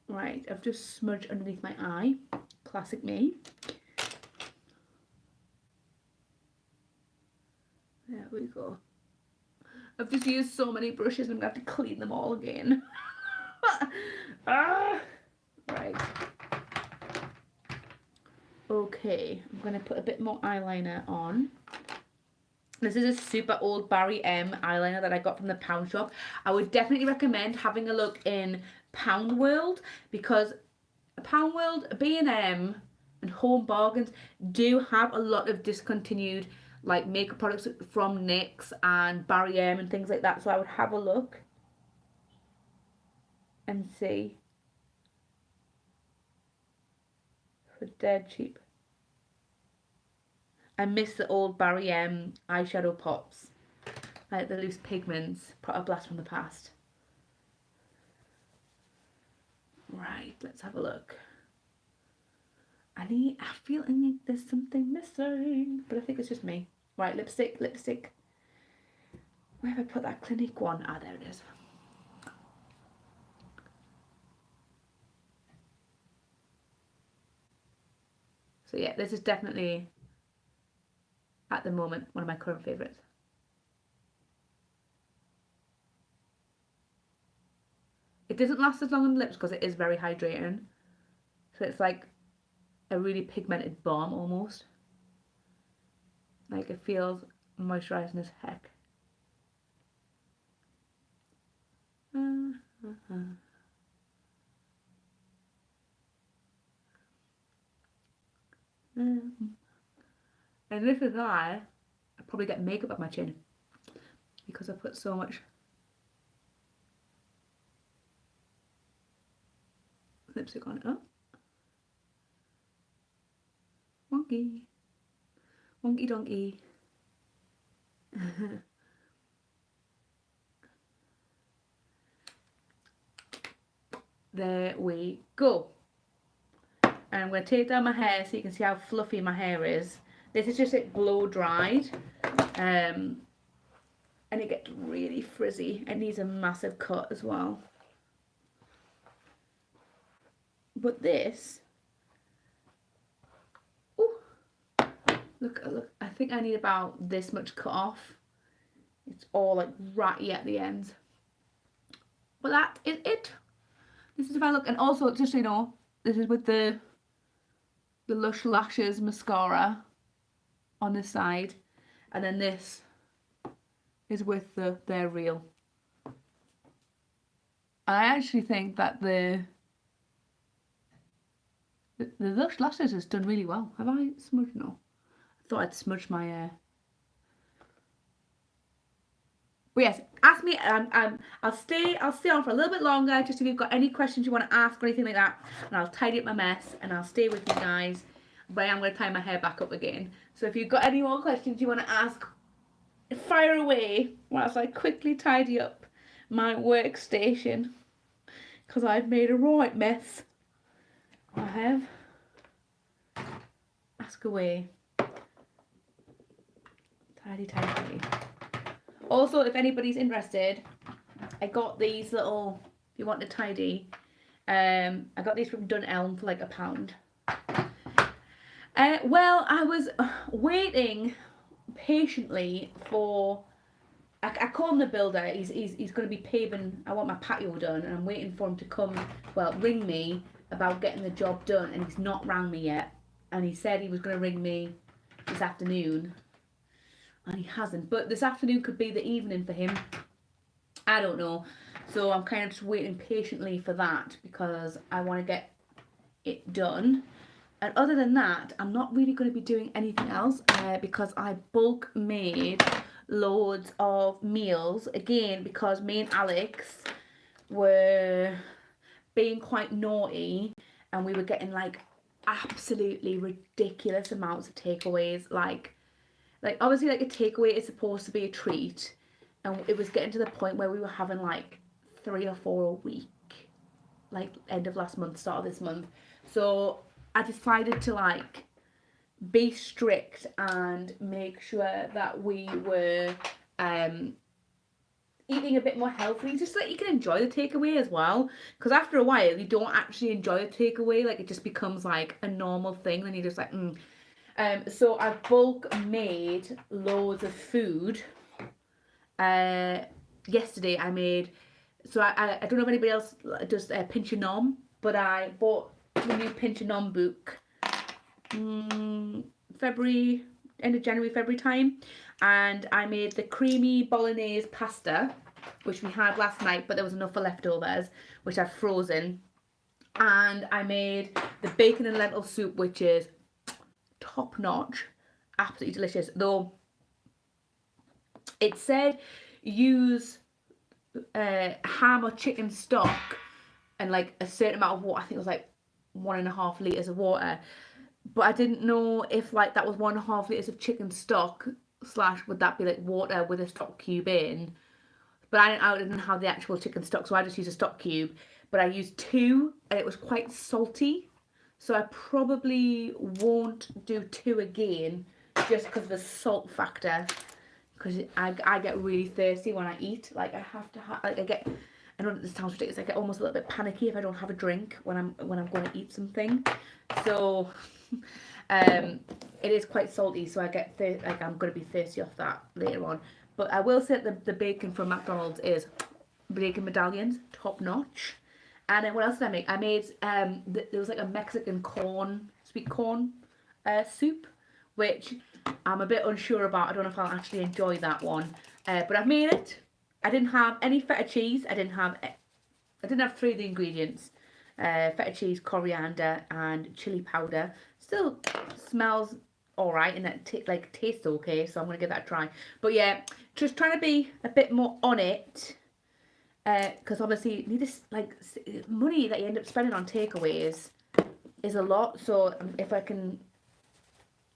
Right, I've just smudged underneath my eye. Classic me. There we go. I've just used so many brushes I'm going to have to clean them all again. Right. Okay, I'm going to put a bit more eyeliner on. This is a super old Barry M eyeliner that I got from the Pound Shop. I would definitely recommend having a look in Pound World because Pound World, B&M and Home Bargains do have a lot of discontinued like makeup products from NYX and Barry M and things like that. So I would have a look and see. For dead cheap. I miss the old Barry M eyeshadow pops. Like the loose pigments. A blast from the past. Right, let's have a look. I feel there's something missing. But I think it's just me. Right, lipstick. Where have I put that Clinique one? Ah, there it is. So yeah, this is definitely, at the moment, one of my current favourites. It doesn't last as long on the lips because it is very hydrating. So it's like a really pigmented balm almost. Like it feels moisturising as heck. And this is why I probably get makeup up my chin because I put so much lipstick on it. Oh, wonky, wonky donkey. There we go. And I'm going to take down my hair so you can see how fluffy my hair is. This is just it blow dried. And it gets really frizzy. It needs a massive cut as well. But this, ooh, Look, I think I need about this much cut off. It's all like ratty at the ends. But that is it. This is if I look, and also just so you know, this is with the Lush Lashes mascara on this side, and then this is with their real. I actually think that the Lush Lashes has done really well. Have I smudged? No. I thought I'd smudge my But yes, ask me. I'll stay on for a little bit longer, just if you've got any questions you want to ask or anything like that, and I'll tidy up my mess and I'll stay with you guys. But I am going to tie my hair back up again. So if you've got any more questions you want to ask, fire away whilst I quickly tidy up my workstation, because I've made a right mess. I have. Ask away. Tidy. Also, if anybody's interested, I got these little, if you want to tidy, I got these from Dunelm for like £1. Well, I was waiting patiently for, I called him the builder. He's going to be paving. I want my patio done, and I'm waiting for him to come, well, ring me about getting the job done, and he's not rang me yet. And he said he was going to ring me this afternoon, and he hasn't. But this afternoon could be the evening for him. I don't know. So I'm kind of just waiting patiently for that, because I want to get it done. And other than that, I'm not really going to be doing anything else, because I bulk made loads of meals again, because me and Alex were being quite naughty, and we were getting like absolutely ridiculous amounts of takeaways. Like obviously, like, a takeaway is supposed to be a treat, and it was getting to the point where we were having like 3 or 4 a week, like end of last month, start of this month. So I decided to like be strict and make sure that we were eating a bit more healthily, just so that you can enjoy the takeaway as well. Because after a while, you don't actually enjoy the takeaway. Like, it just becomes like a normal thing, and you're just like, So I bulk made loads of food. Yesterday I made, so I don't know if anybody else does Pinch a Nom, but I bought the new Pinch a Nom book February, end of January, February time, and I made the creamy bolognese pasta, which we had last night, but there was enough for leftovers, which I've frozen. And I made the bacon and lentil soup, which is top notch, absolutely delicious. Though it said use ham or chicken stock and like a certain amount of water. I think it was like 1.5 litres of water, but I didn't know if like that was 1.5 litres of chicken stock / would that be like water with a stock cube in. But I didn't have the actual chicken stock, so I just used a stock cube. But I used 2, and it was quite salty, so I probably won't do 2 again, just because of the salt factor. Because I get really thirsty when I eat. Like, I have to have, like, I know this sounds ridiculous, I get almost a little bit panicky if I don't have a drink when I'm going to eat something. So it is quite salty, so I get like, I'm going to be thirsty off that later on. But I will say that the bacon from McDonald's is bacon medallions, top notch. And then what else did I make? I made there was like a Mexican sweet corn soup, which I'm a bit unsure about. I don't know if I'll actually enjoy that one. But I've made it. I didn't have any feta cheese. I didn't have 3 of the ingredients. Feta cheese, coriander, and chili powder. Still smells alright, and it tastes okay, so I'm going to give that a try. But yeah, just trying to be a bit more on it. Because obviously, you need this, like, money that you end up spending on takeaways is a lot. So if I can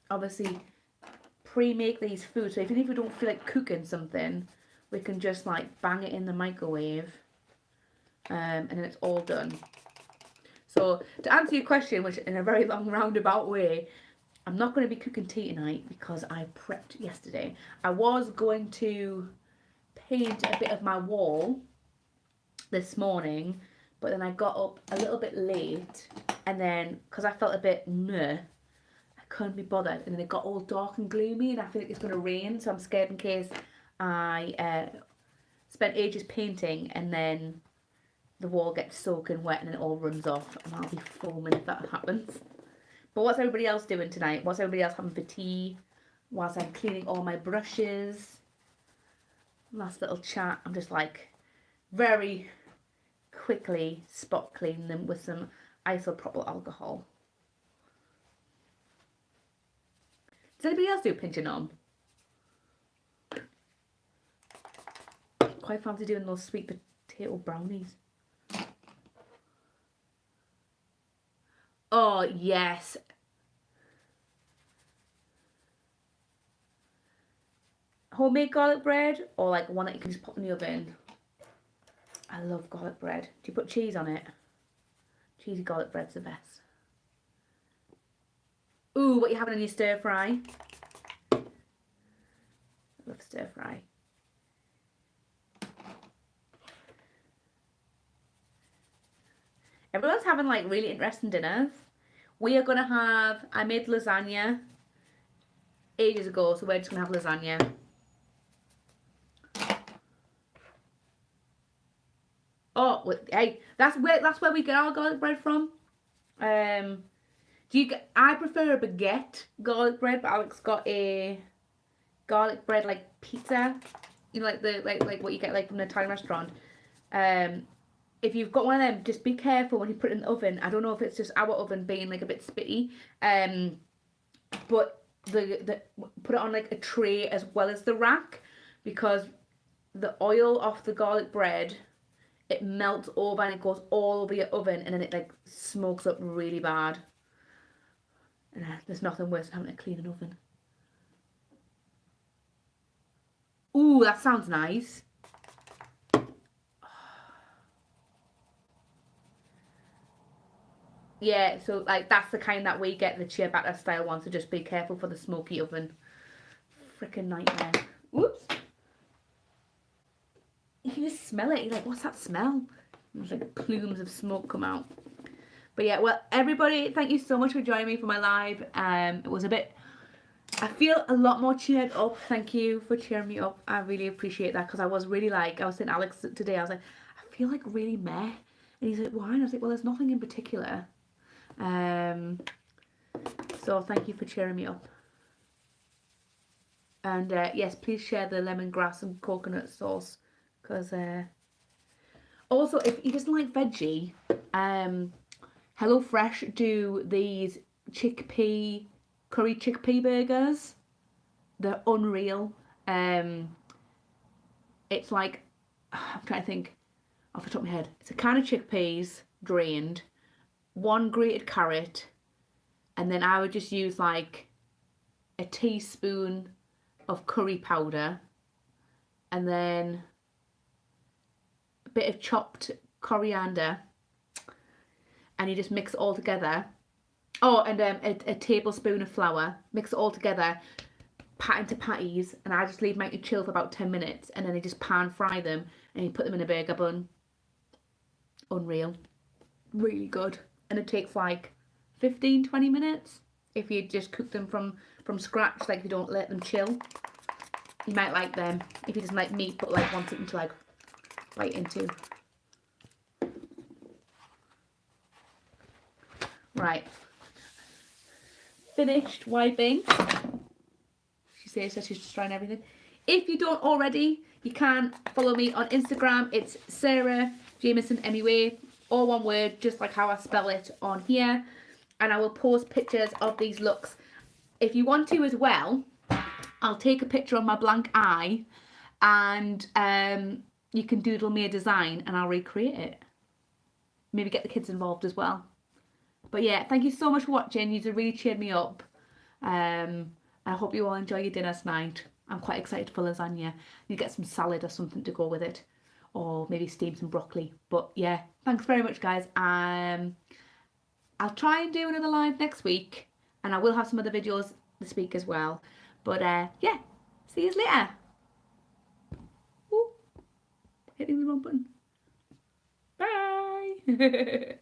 obviously pre-make these foods, so even if we don't feel like cooking something, we can just like bang it in the microwave, and then it's all done. So to answer your question, which in a very long roundabout way, I'm not going to be cooking tea tonight because I prepped yesterday. I was going to paint a bit of my wall this morning, but then I got up a little bit late, and then because I felt a bit meh, I couldn't be bothered. And then it got all dark and gloomy, and I feel like it's going to rain, so I'm scared in case I spent ages painting and then the wall gets soaking wet and it all runs off, and I'll be foaming if that happens. But what's everybody else doing tonight? What's everybody else having for tea? Whilst I'm cleaning all my brushes. Last little chat. I'm just like very quickly spot cleaning them with some isopropyl alcohol. Does anybody else do pinching on? Quite fancy doing those sweet potato brownies. Oh, yes. Homemade garlic bread, or like one that you can just pop in the oven. I love garlic bread. Do you put cheese on it? Cheesy garlic bread's the best. Ooh, what you having in your stir fry? I love stir fry. Everyone's having like really interesting dinners. We are gonna have, I made lasagna ages ago, so we're just gonna have lasagna. Oh, hey, that's where we get our garlic bread from. I prefer a baguette garlic bread, but Alex got a garlic bread like pizza, you know, like the like what you get like from an Italian restaurant. If you've got one of them, just be careful when you put it in the oven. I don't know if it's just our oven being like a bit spitty, but the put it on like a tray as well as the rack, because the oil off the garlic bread, it melts over and it goes all over your oven, and then it like smokes up really bad. And there's nothing worse than having to clean an oven. Ooh, that sounds nice. Yeah, so like that's the kind that we get, the ciabatta style one, so just be careful for the smoky oven. Freaking nightmare. Whoops. You can just smell it. You're like, what's that smell? There's like plumes of smoke come out. But yeah, well, everybody, thank you so much for joining me for my live. It was a bit, I feel a lot more cheered up. Thank you for cheering me up. I really appreciate that, because I was really like, I was saying to Alex today, I was like, I feel like really meh. And he's like, why? And I was like, well, there's nothing in particular. So thank you for cheering me up. And yes, please share the lemongrass and coconut sauce, because also if you just like veggie, HelloFresh do these curry chickpea burgers. They're unreal. It's like, I'm trying to think off the top of my head. It's a can of chickpeas drained, one grated carrot, and then I would just use like a teaspoon of curry powder, and then a bit of chopped coriander, and you just mix it all together. Oh, and a tablespoon of flour. Mix it all together, pat into patties, and I just leave mine to chill for about 10 minutes, and then you just pan fry them, and you put them in a burger bun. Unreal. Really good. And it takes like 15-20 minutes if you just cook them from scratch, like you don't let them chill. You might like them if you just like meat, but like want something to like bite into. Right, finished wiping. She says that she's just trying everything. If you don't already, you can follow me on Instagram. It's Sarah Jameson MUA, all one word, just like how I spell it on here. And I will post pictures of these looks. If you want to as well, I'll take a picture of my blank eye, and you can doodle me a design and I'll recreate it. Maybe get the kids involved as well. But yeah, thank you so much for watching. You've really cheered me up. I hope you all enjoy your dinner tonight. I'm quite excited for lasagna. You get some salad or something to go with it, or maybe steam some broccoli. But yeah, thanks very much, guys. I'll try and do another live next week, and I will have some other videos this week as well. But yeah, see you later. Ooh, hitting the wrong button. Bye.